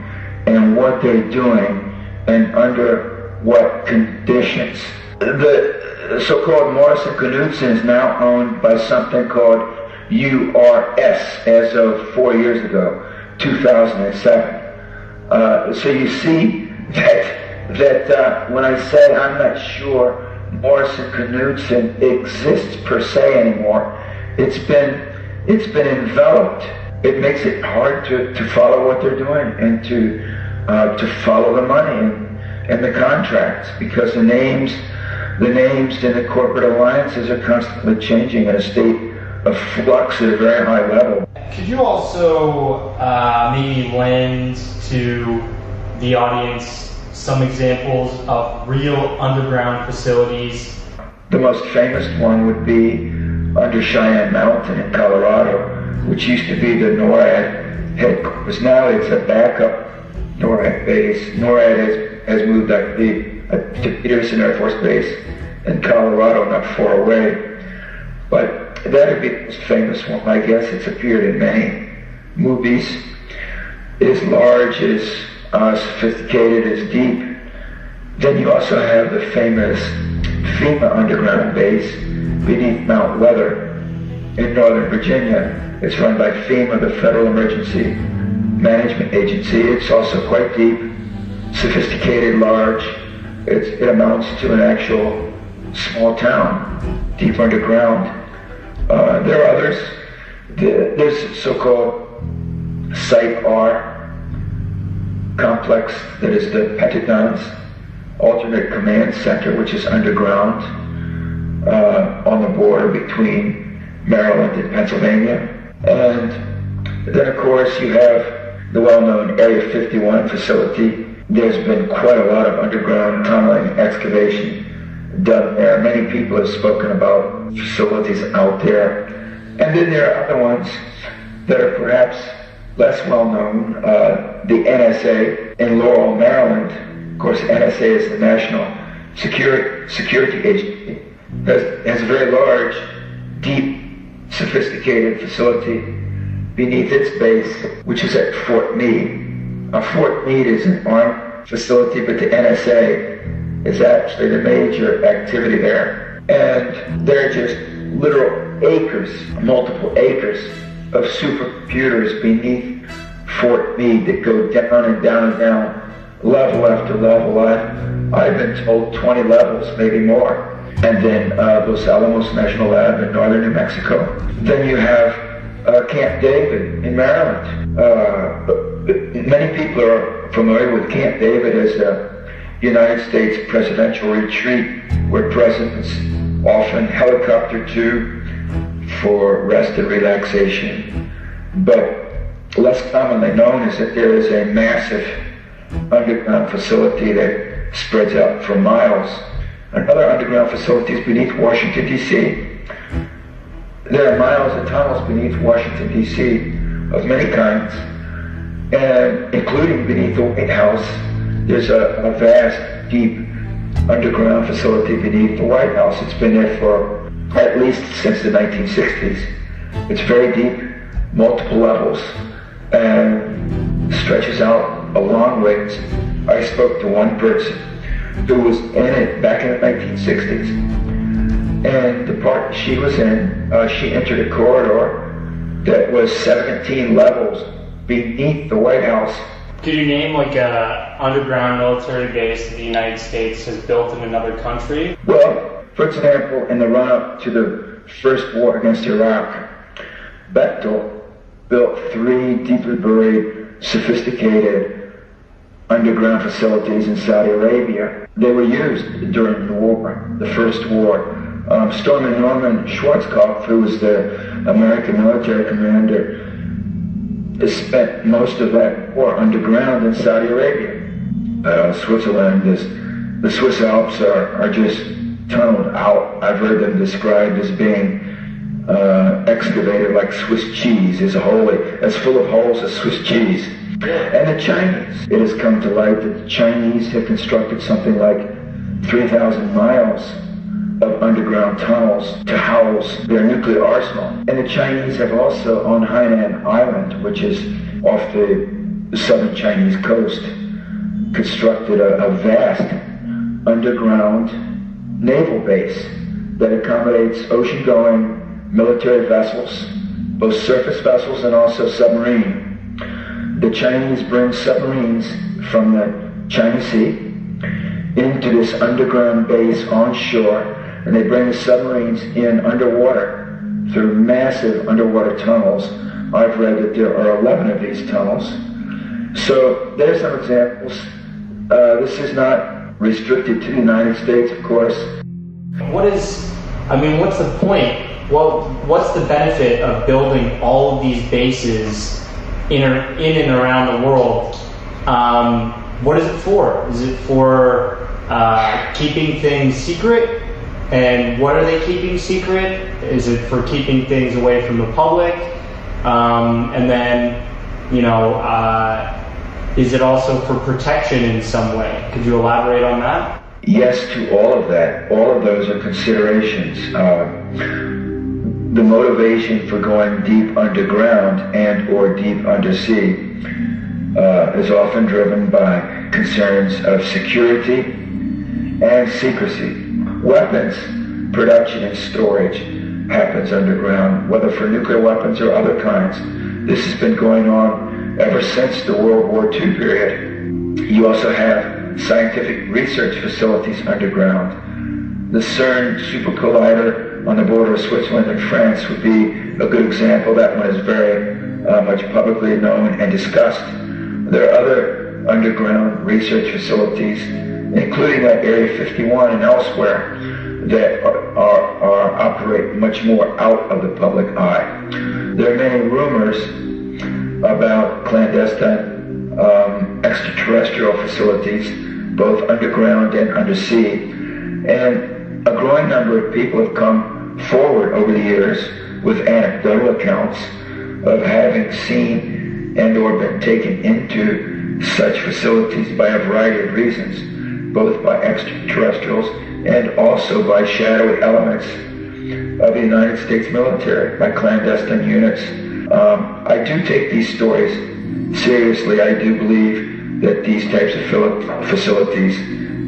and what they're doing and under what conditions. The so-called Morrison Knudsen is now owned by something called URS as of 4 years ago, 2007. So you see that when I say I'm not sure Morrison Knudsen exists per se anymore, it's been enveloped. It makes it hard to follow what they're doing and to follow the money and the contracts, because the names and the corporate alliances are constantly changing in a state of flux at a very high level. Could you also maybe lend to the audience some examples of real underground facilities? The most famous one would be under Cheyenne Mountain in Colorado, which used to be the NORAD headquarters. Now it's a backup NORAD base. NORAD has moved to Peterson Air Force Base in Colorado, not far away. But that would be the most famous one. I guess it's appeared in many movies. It is large, it is sophisticated, it is deep. Then you also have the famous FEMA underground base beneath Mount Weather in Northern Virginia. It's run by FEMA, the Federal Emergency Management Agency. It's also quite deep, sophisticated, large. It amounts to an actual small town, deep underground. There are others. There's so-called Site R complex that is the Pentagon's alternate command center, which is underground on the border between Maryland and Pennsylvania. And then, of course, you have the well-known Area 51 facility. There's been quite a lot of underground tunneling excavation done there. Many people have spoken about facilities out there. And then there are other ones that are perhaps less well known. The NSA in Laurel, Maryland. Of course, NSA is the National Security Agency. Has a very large, deep, sophisticated facility beneath its base, which is at Fort Meade. Fort Meade is an armed facility, but the NSA is actually the major activity there. And there are just literal acres, multiple acres of supercomputers beneath Fort Meade that go down and down and down, level after level. I've been told 20 levels, maybe more. And then Los Alamos National Lab in northern New Mexico. Then you have Camp David in Maryland. Many people are familiar with Camp David as a United States presidential retreat where presidents often helicopter to for rest and relaxation. But less commonly known is that there is a massive underground facility that spreads out for miles. Another underground facilities beneath Washington, D.C. There are miles of tunnels beneath Washington, D.C. of many kinds, and including beneath the White House. There's a vast, deep underground facility beneath the White House. It's been there for at least since the 1960s. It's very deep, multiple levels, and stretches out a long ways. I spoke to one person who was in it back in the 1960s. And the part she was in, she entered a corridor that was 17 levels beneath the White House. Could you name like a underground military base that the United States has built in another country? Well, for example, in the run-up to the first war against Iraq, Bechtel built 3 deeply buried, sophisticated underground facilities in Saudi Arabia. They were used during the war, the first war. Stormin Norman Schwarzkopf, who was the American military commander, spent most of that war underground in Saudi Arabia. Switzerland, the Swiss Alps are just tunneled out. I've heard them described as being excavated like Swiss cheese, as full of holes as Swiss cheese. And the Chinese, it has come to light that the Chinese have constructed something like 3,000 miles of underground tunnels to house their nuclear arsenal. And the Chinese have also, on Hainan Island, which is off the southern Chinese coast, constructed a vast underground naval base that accommodates ocean-going military vessels, both surface vessels and also submarine. The Chinese bring submarines from the China Sea into this underground base on shore, and they bring the submarines in underwater through massive underwater tunnels. I've read that there are 11 of these tunnels. So there's some examples. This is not restricted to the United States, of course. What's the point? Well, what's the benefit of building all of these bases in and around the world? What is it for? Is it for keeping things secret? And what are they keeping secret? Is it for keeping things away from the public? And then, is it also for protection in some way? Could you elaborate on that? Yes, to all of that. All of those are considerations. The motivation for going deep underground and or deep undersea is often driven by concerns of security and secrecy. Weapons production and storage happens underground, whether for nuclear weapons or other kinds. This has been going on ever since the World War II period. You also have scientific research facilities underground. The CERN Super Collider on the border of Switzerland and France would be a good example. That one is very much publicly known and discussed. There are other underground research facilities, including at Area 51 and elsewhere, that operate much more out of the public eye. There are many rumors about clandestine extraterrestrial facilities, both underground and undersea. And A growing number of people have come forward over the years with anecdotal accounts of having seen and or been taken into such facilities by a variety of reasons, both by extraterrestrials and also by shadowy elements of the United States military, by clandestine units. I do take these stories seriously. I do believe that these types of facilities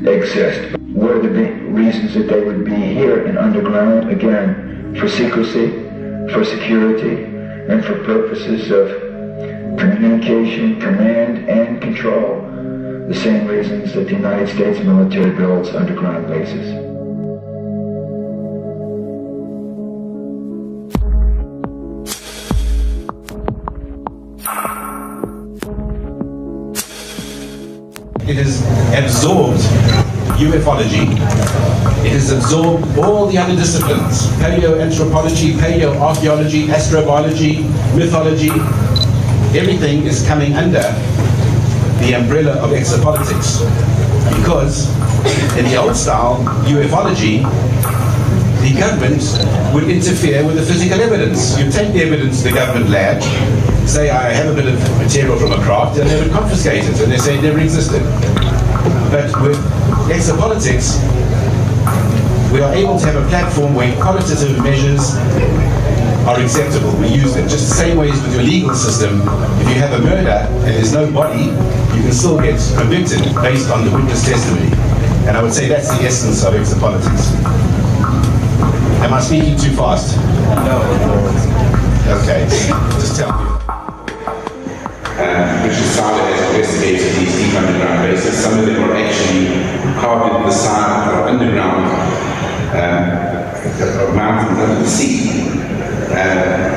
exist. What are the reasons that they would be here and underground? Again, for secrecy, for security, and for purposes of communication, command, and control. The same reasons that the United States military builds underground bases. It has absorbed ufology. It has absorbed all the other disciplines: paleoanthropology, paleoarchaeology, astrobiology, mythology. Everything is coming under the umbrella of exopolitics, because in the old style ufology, the government would interfere with the physical evidence. You take the evidence to the government lab, say, I have a bit of material from a craft, and they would confiscate it, and they say it never existed. But with exopolitics, we are able to have a platform where qualitative measures are acceptable. We use them just the same way as with your legal system. If you have a murder and there's no body, you can still get convicted based on the witness testimony. And I would say that's the essence of exopolitics. Am I speaking too fast? No. Okay, just tell me. Richard Sala has investigated these deep underground bases. Some of them are actually carved into the side of underground mountains under the sea.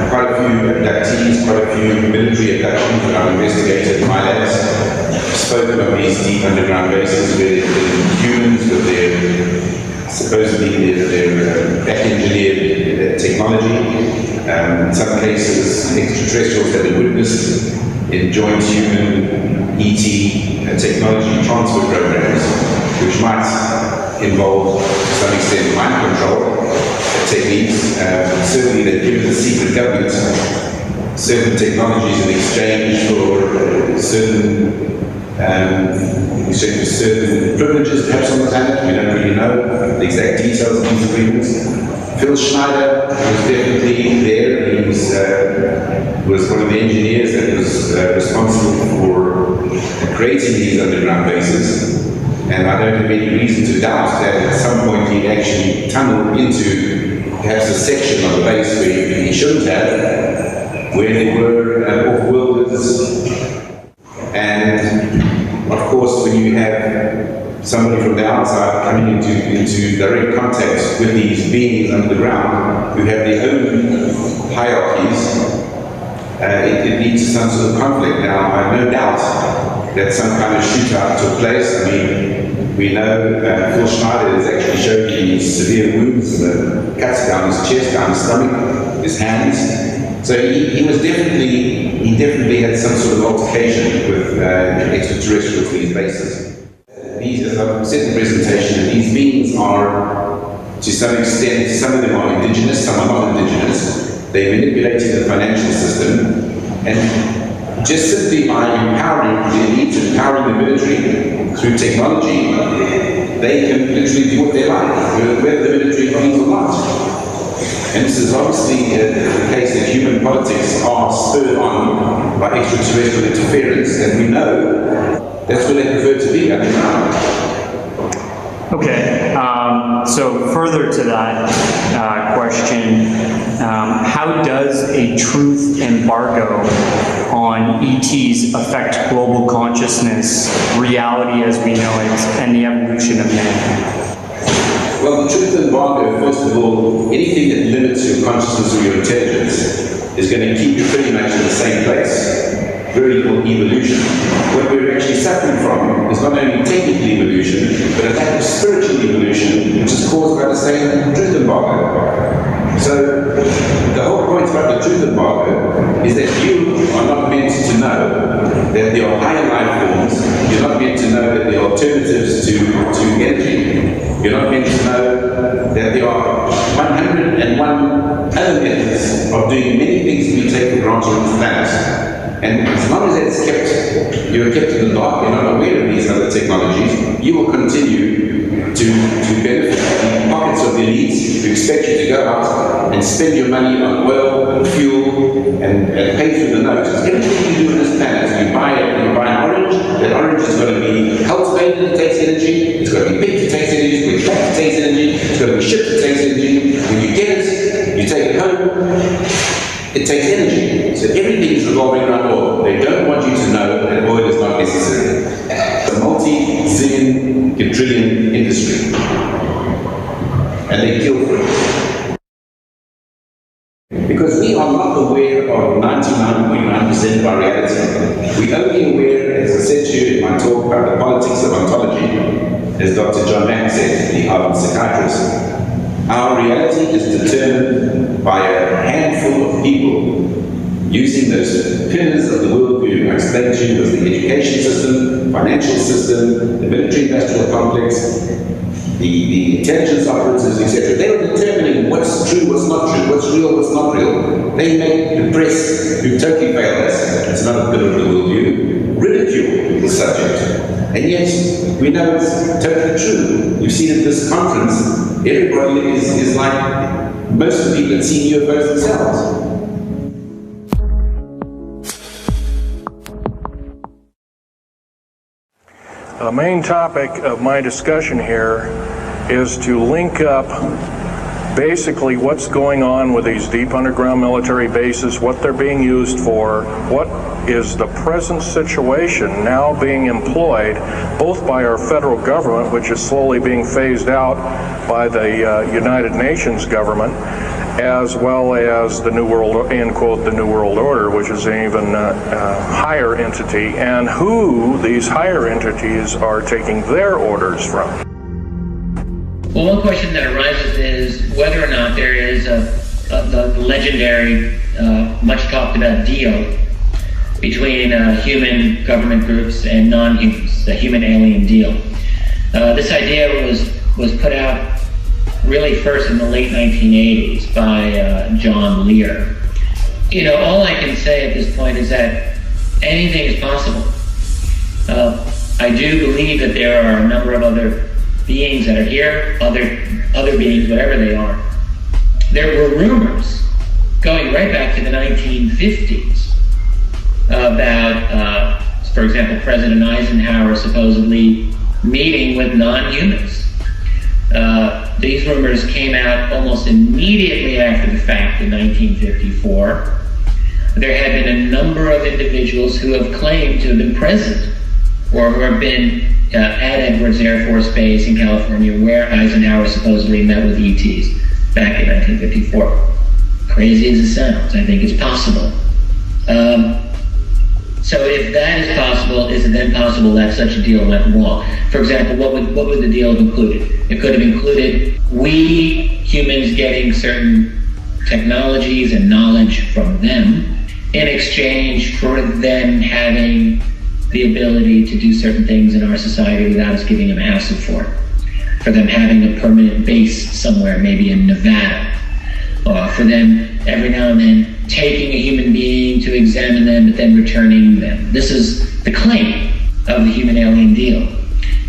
Quite a few abductees, quite a few military abductions that I've investigated in my labs spoken of these deep underground bases where humans with their supposedly their back-engineered technology. In some cases, extraterrestrials have been witnessed in joint human ET technology transfer programs, which might involve, to some extent, mind control techniques. Certainly, they've given the secret government certain technologies in exchange for certain privileges, perhaps on the planet. We don't really know the exact details of these agreements. Phil Schneider was definitely there. He was one of the engineers that was responsible for creating these underground bases. And I don't have any reason to doubt that at some point he actually tunneled into perhaps a section of the base where he shouldn't have, where there were off-worlders. And of course, when you have somebody from the outside coming into direct contact with these beings under the ground who have their own hierarchies, it leads to some sort of conflict. Now, I have no doubt that some kind of shootout took place. I mean, we know Phil Schneider has actually showed these severe wounds, cuts down his chest, down his stomach, his hands. So he definitely had some sort of altercation with extraterrestrials at these bases. These, as I've said in the presentation, these beings are, to some extent, some of them are indigenous, some are not indigenous. They're manipulating the financial system, and just simply by empowering the elite, empowering the military through technology, they can literally do what they like, whether the military agrees or not. And this is obviously the case that human politics are spurred on by extraterrestrial interference, and we know that's where they prefer to be, underground. Okay, so further to that question, how does a truth embargo on ETs affect global consciousness, reality as we know it, and the evolution of man? Well, the truth embargo, first of all, anything that limits your consciousness or your intelligence is going to keep you pretty much in the same place. Vertical evolution. What we're actually suffering from is not only technical evolution, but a lack of spiritual evolution, which is caused by the same truth embargo. So, the whole point about the truth embargo is that you are not meant to know that there are higher life forms. You're not meant to know that there are alternatives to energy. You're not meant to know that other methods of doing many things that we take for granted on this planet. And as long as it's kept, you're kept in the dark, you're not aware of these other technologies, you will continue to benefit the pockets of the elites who expect you to go out and spend your money on oil and fuel and pay through the nose. Everything you do on this planet, you buy an orange, that orange is going to be cultivated, it takes energy, it's going to be picked, it takes energy, it's going to be tracked, it takes energy, it's going to be shipped, it takes energy. When you get it, you take it home, it takes energy. So everything is revolving around oil. They don't want you to know that oil is not necessary. It's a multi-zillion, quadrillion industry. And they kill for it. Because we are not aware of 99.9% of our reality. We're only aware, as I said to you in my talk about the politics of ontology, as Dr. John Mack said, the ardent psychiatrist. Our reality is determined by a handful of people using those pillars of the worldview I explained to you as the education system, financial system, the military-industrial complex, the intelligence operatives, etc. They are determining what's true, what's not true, what's real, what's not real. They make the press, who totally failed us, that's another pillar of the worldview, ridicule the subject. And yet, we know it's totally true. You've seen at this conference, everybody is like, most of the people have seen UFOs themselves. The main topic of my discussion here is to link up basically what's going on with these deep underground military bases, what they're being used for, what is the present situation now being employed both by our federal government, which is slowly being phased out by the United Nations government, as well as the New World, end quote, the New World Order, which is an even higher entity, and who these higher entities are taking their orders from. Well, one question that arises is whether or not there is the legendary, much talked about deal between human government groups and non-humans, the human alien deal. This idea was put out really first in the late 1980s by John Lear. You know, all I can say at this point is that anything is possible. I do believe that there are a number of other beings that are here, other beings, whatever they are. There were rumors going right back to the 1950s about, for example, President Eisenhower supposedly meeting with non-humans. These rumors came out almost immediately after the fact in 1954. There had been a number of individuals who have claimed to have been present or who have been at Edwards Air Force Base in California where Eisenhower supposedly met with ETs back in 1954. Crazy as it sounds, I think it's possible. So if that is possible, is it then possible that such a deal went wrong? For example, what would the deal have included? It could have included we humans getting certain technologies and knowledge from them in exchange for them having the ability to do certain things in our society without us giving them a hassle for it. For them having a permanent base somewhere, maybe in Nevada. Or for them every now and then taking a human being to examine them but then returning them. This is the claim of the human alien deal.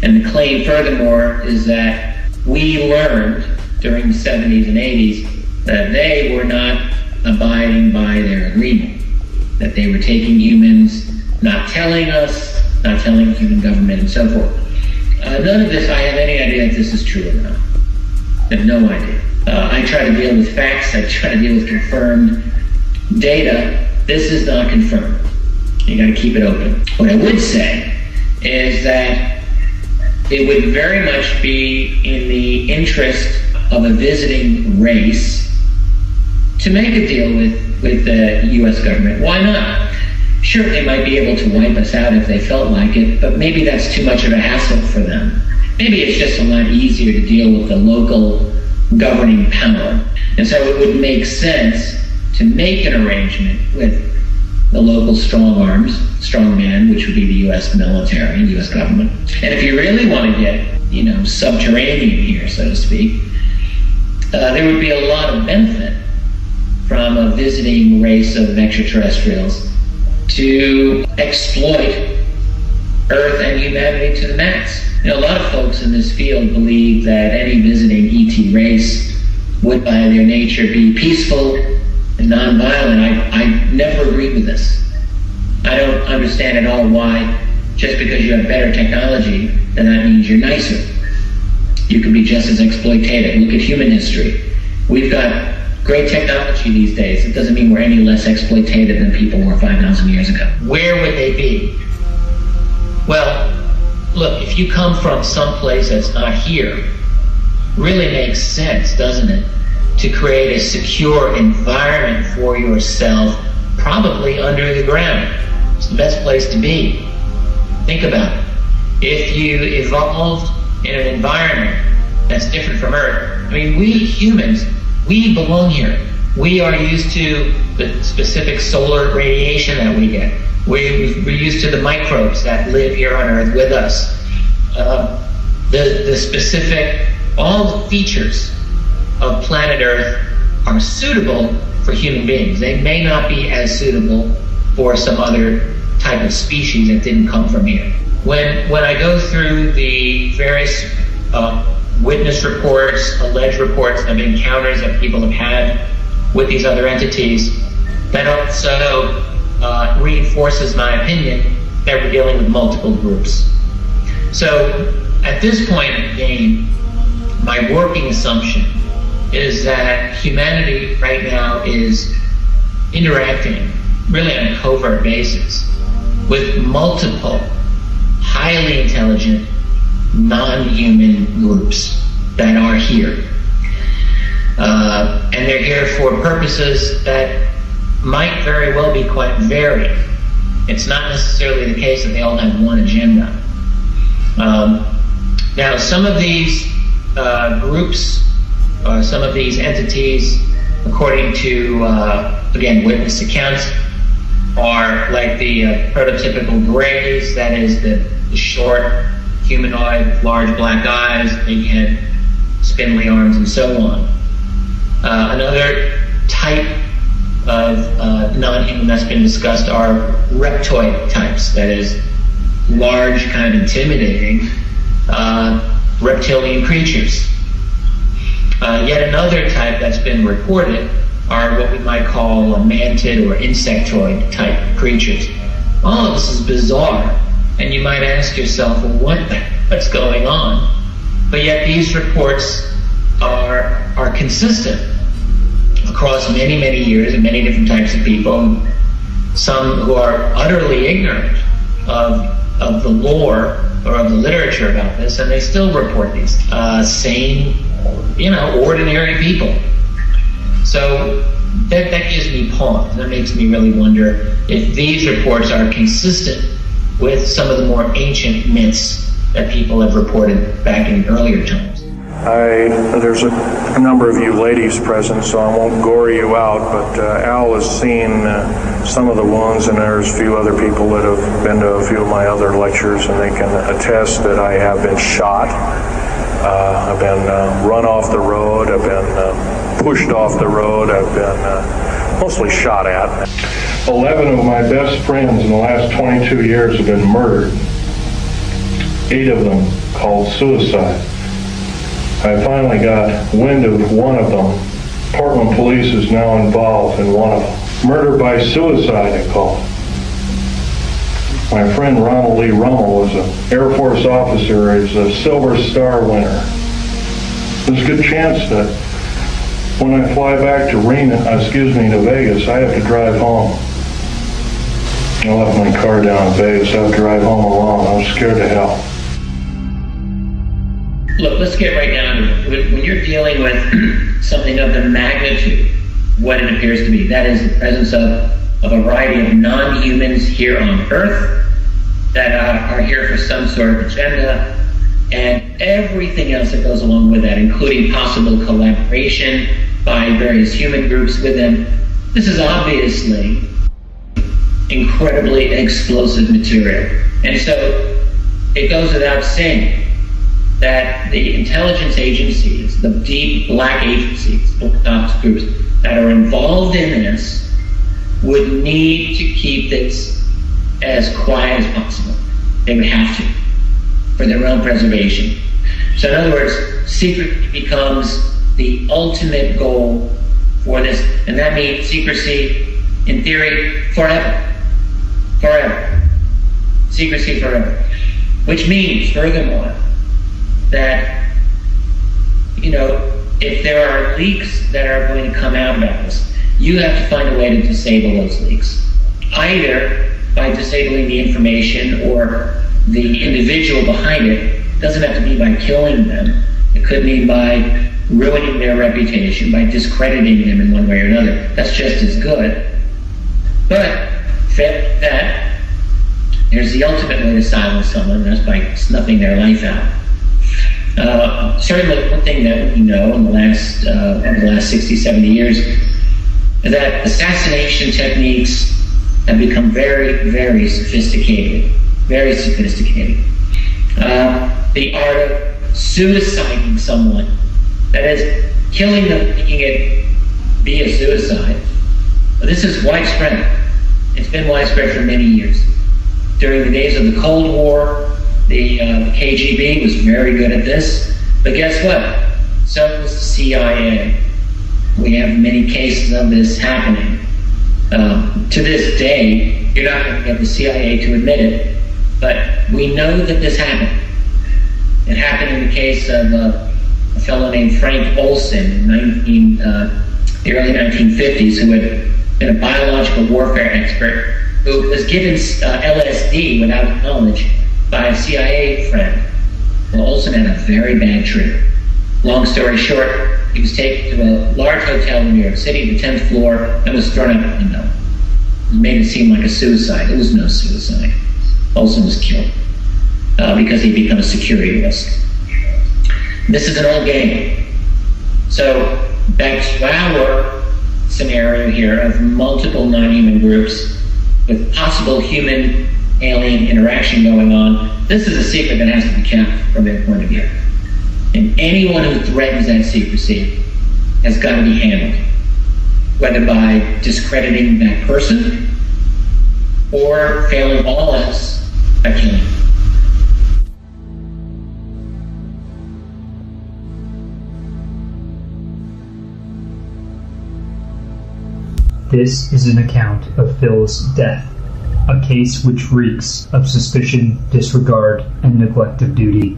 And the claim furthermore is that we learned during the 70s and 80s that they were not abiding by their agreement. That they were taking humans, not telling us, not telling the human government and so forth. None of this, I have any idea if this is true or not. I have no idea. I try to deal with facts, I try to deal with confirmed data. This is not confirmed. You got to keep it open. What I would say is that it would very much be in the interest of a visiting race to make a deal with the U.S. government. Why not? Sure, they might be able to wipe us out if they felt like it, but maybe that's too much of a hassle for them. Maybe it's just a lot easier to deal with the local governing power. And so it would make sense to make an arrangement with the local strongman, which would be the U.S. military, U.S. government. And if you really want to get, subterranean here, so to speak, there would be a lot of benefit from a visiting race of extraterrestrials to exploit Earth and humanity to the max. You know, a lot of folks in this field believe that any visiting ET race would by their nature be peaceful and nonviolent. I never agreed with this. I don't understand at all why just because you have better technology, then that means you're nicer. You can be just as exploitative. Look at human history. We've got great technology these days. It doesn't mean we're any less exploitative than people were 5,000 years ago. Where would they be? Well, look, if you come from someplace that's not here, really makes sense, doesn't it, to create a secure environment for yourself, probably under the ground. It's the best place to be. Think about it. If you evolved in an environment that's different from Earth, I mean, we humans, we belong here. We are used to the specific solar radiation that we get. We're used to the microbes that live here on Earth with us. The specific, all the features of planet Earth are suitable for human beings. They may not be as suitable for some other type of species that didn't come from here. When I go through the various witness reports, alleged reports of encounters that people have had with these other entities, that also reinforces my opinion that we're dealing with multiple groups. So at this point in the game, my working assumption is that humanity right now is interacting really on a covert basis with multiple highly intelligent non-human groups that are here. And they're here for purposes that might very well be quite varied. It's not necessarily the case that they all have one agenda. Now, some of these groups, some of these entities, according to, again, witness accounts, are like the prototypical Greys, that is the short, humanoid, large black eyes, big head, spindly arms, and so on. Another type of non-human that's been discussed are reptoid types, that is, large, kind of intimidating reptilian creatures. Yet another type that's been reported are what we might call mantid or insectoid type creatures. All of this is bizarre, and you might ask yourself, well, what's going on? But yet these reports are consistent across many, many years and many different types of people. Some who are utterly ignorant of the lore or of the literature about this, and they still report these sane, ordinary people. So that gives me pause. That makes me really wonder if these reports are consistent with some of the more ancient myths that people have reported back in earlier times. There's a number of you ladies present, so I won't gore you out, but Al has seen some of the wounds, and there's a few other people that have been to a few of my other lectures, and they can attest that I have been shot. I've been run off the road. I've been pushed off the road. I've been mostly shot at. 11 of my best friends in the last 22 years have been murdered. 8 of them called suicide. I finally got wind of one of them. Portland police is now involved in one of them. Murder by suicide, I call it. My friend Ronald Lee Rummel was an Air Force officer. He's a Silver Star winner. There's a good chance that when I fly back to Vegas, I have to drive home. I left my car down in Vegas. I have to drive home alone. I was scared to hell. Look, let's get right down to it. When you're dealing with something of the magnitude of what it appears to be, that is the presence of a variety of non-humans here on Earth that are here for some sort of agenda, and everything else that goes along with that, including possible collaboration by various human groups with them. This is obviously incredibly explosive material. And so it goes without saying that the intelligence agencies, the deep black agencies, black ops groups, that are involved in this would need to keep this as quiet as possible. They would have to, for their own preservation. So in other words, secret becomes the ultimate goal for this, and that means secrecy, in theory, forever. Forever. Secrecy forever. Which means, furthermore, that, you know, if there are leaks that are going to come out about this, you have to find a way to disable those leaks. Either by disabling the information or the individual behind it. It doesn't have to be by killing them. It could be by ruining their reputation, by discrediting them in one way or another. That's just as good. But, fifth, that there's the ultimate way to silence someone, that's by snuffing their life out. Certainly, one thing that we know in the last 60, 70 years is that assassination techniques have become very, very sophisticated. Very sophisticated. The art of suiciding someone, that is, killing them, making it be a suicide. This is widespread. It's been widespread for many years. During the days of the Cold War, the KGB was very good at this. But guess what? So was the CIA. We have many cases of this happening. To this day, you're not going to get the CIA to admit it, but we know that this happened. It happened in the case of a fellow named Frank Olson in the early 1950s, who had been a biological warfare expert, who was given LSD without knowledge by a CIA friend. Well, Olson had a very bad trip. Long story short, he was taken to a large hotel in New York City, the 10th floor, and was thrown out the window. It made it seem like a suicide. It was no suicide. Olson was killed because he'd become a security risk. This is an old game. So back to our scenario here of multiple non-human groups with possible human-alien interaction going on. This is a secret that has to be kept from their point of view. And anyone who threatens that secrecy has got to be handled, whether by discrediting that person or, failing all else, by killing. This is an account of Phil's death, a case which reeks of suspicion, disregard, and neglect of duty.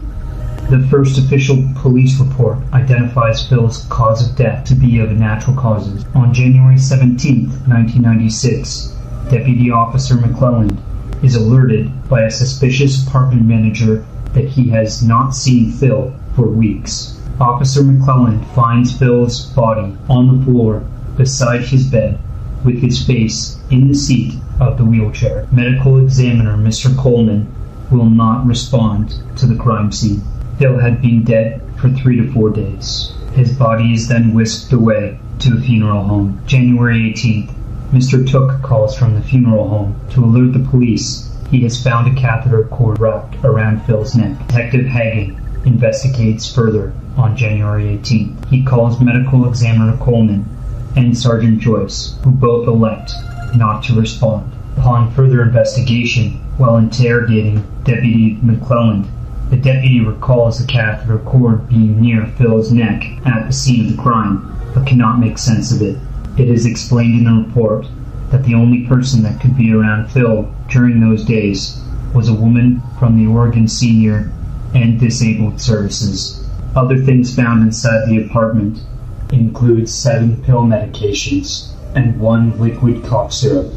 The first official police report identifies Phil's cause of death to be of natural causes. On January 17, 1996, Deputy Officer McClelland is alerted by a suspicious apartment manager that he has not seen Phil for weeks. Officer McClelland finds Phil's body on the floor beside his bed with his face in the seat of the wheelchair. Medical examiner Mr. Coleman will not respond to the crime scene. Phil had been dead for 3 to 4 days. His body is then whisked away to a funeral home. January 18th, Mr. Took calls from the funeral home to alert the police he has found a catheter cord wrapped around Phil's neck. Detective Hagen investigates further on January 18th. He calls medical examiner Coleman and Sergeant Joyce, who both elect not to respond. Upon further investigation, while interrogating Deputy McClelland, the deputy recalls the catheter cord being near Phil's neck at the scene of the crime, but cannot make sense of it. It is explained in the report that the only person that could be around Phil during those days was a woman from the Oregon Senior and Disabled Services. Other things found inside the apartment include 7 pill medications and 1 liquid cough syrup.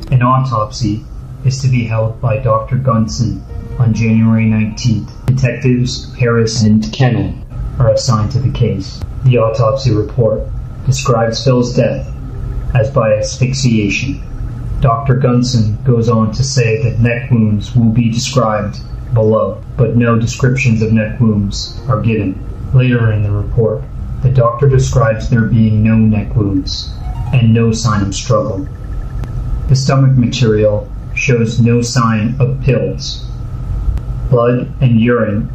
An autopsy is to be held by Dr. Gunson on January 19th. Detectives Harris and Kennel are assigned to the case. The autopsy report describes Phil's death as by asphyxiation. Dr. Gunson goes on to say that neck wounds will be described below, but no descriptions of neck wounds are given. Later in the report, the doctor describes there being no neck wounds and no sign of struggle. The stomach material shows no sign of pills. Blood and urine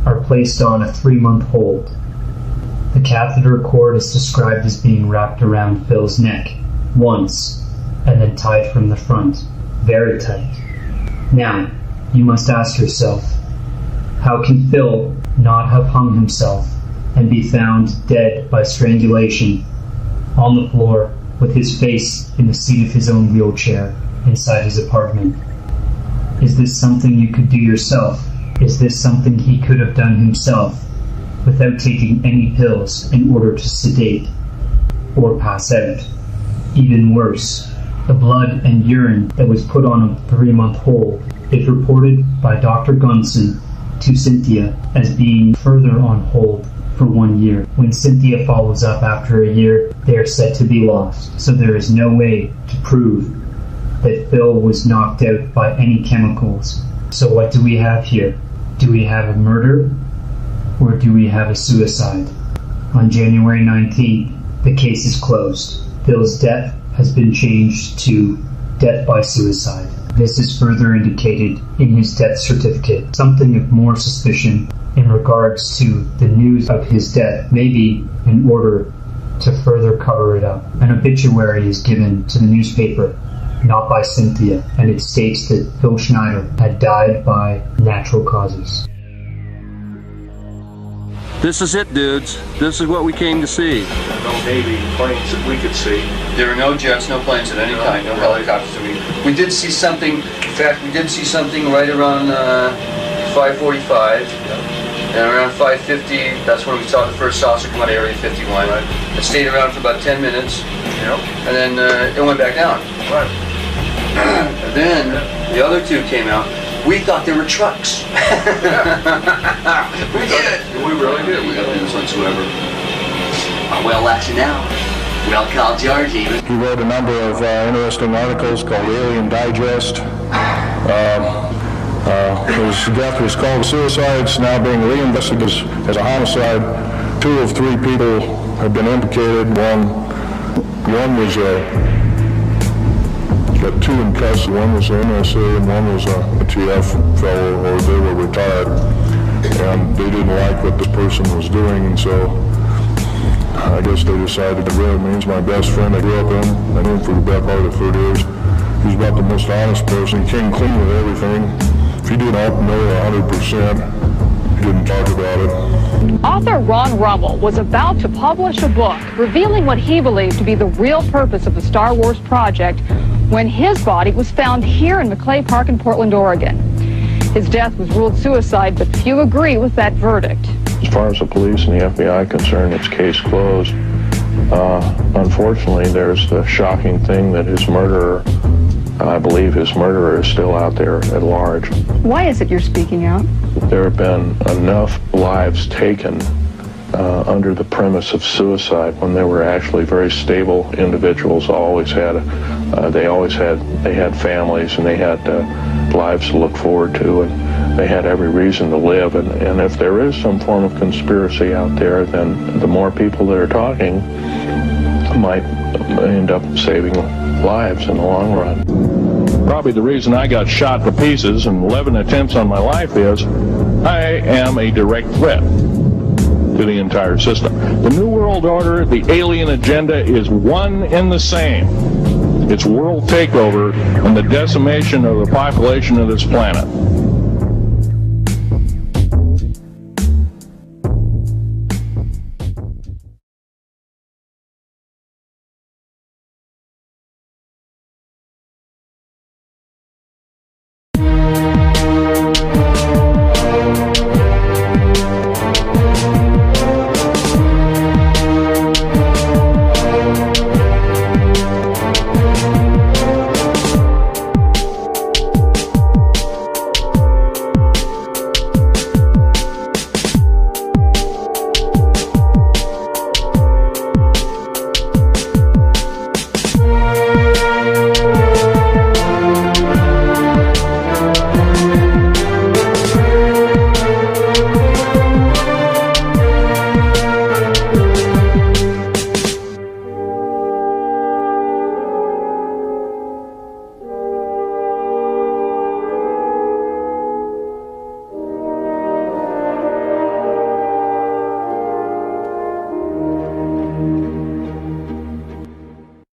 are placed on a 3-month hold. The catheter cord is described as being wrapped around Phil's neck once and then tied from the front, very tight. Now, you must ask yourself, how can Phil not have hung himself and be found dead by strangulation on the floor with his face in the seat of his own wheelchair inside his apartment? Is this something you could do yourself? Is this something he could have done himself without taking any pills in order to sedate or pass out? Even worse, the blood and urine that was put on a 3-month hold is reported by Dr. Gunson to Cynthia as being further on hold for 1 year. When Cynthia follows up after a year, they are said to be lost, so there is no way to prove that Phil was knocked out by any chemicals. So what do we have here? Do we have a murder, or do we have a suicide? On January 19th, the case is closed. Phil's death has been changed to death by suicide. This is further indicated in his death certificate. Something of more suspicion in regards to the news of his death, maybe in order to further cover it up. An obituary is given to the newspaper, not by Cynthia, and it states that Phil Schneider had died by natural causes. This is it, dudes. This is what we came to see. No Navy planes that we could see. There were no jets, no planes of any kind, no helicopters. We did see something, in fact, we did see something right around 5:45. And around 5:50, that's when we saw the first saucer come out of Area 51. Right. It stayed around for about 10 minutes. Yep. And then it went back down. Right. And then the other two came out. We thought they were trucks. We did. We really did. We got this whatsoever. Well, that's now. We'll call Georgie. He wrote a number of interesting articles called Alien Digest. His death was called suicide. It's now being reinvestigated as a homicide. 2 of 3 people have been implicated. One was got 2 in custody. One was an NSA and one was a TF fellow, or they were retired. And they didn't like what this person was doing, and so I guess they decided to rid of me. He's my best friend I grew up in. I knew him for the better part of 30 years. He's about the most honest person. He came clean with everything. If he didn't know 100%, he didn't talk about it. Author Ron Rummel was about to publish a book revealing what he believed to be the real purpose of the Star Wars project when his body was found here in McClay Park in Portland, Oregon. His death was ruled suicide, but few agree with that verdict. As far as the police and the FBI are concerned, it's case closed. Unfortunately, there's the shocking thing that his murderer, I believe his murderer, is still out there at large. Why is it you're speaking out? There have been enough lives taken under the premise of suicide when they were actually very stable individuals. They had families and they had lives to look forward to, and they had every reason to live. And if there is some form of conspiracy out there, then the more people that are talking might end up saving lives in the long run. Probably the reason I got shot to pieces and 11 attempts on my life is I am a direct threat to the entire system. The New World Order, the alien agenda is one and the same. It's world takeover and the decimation of the population of this planet.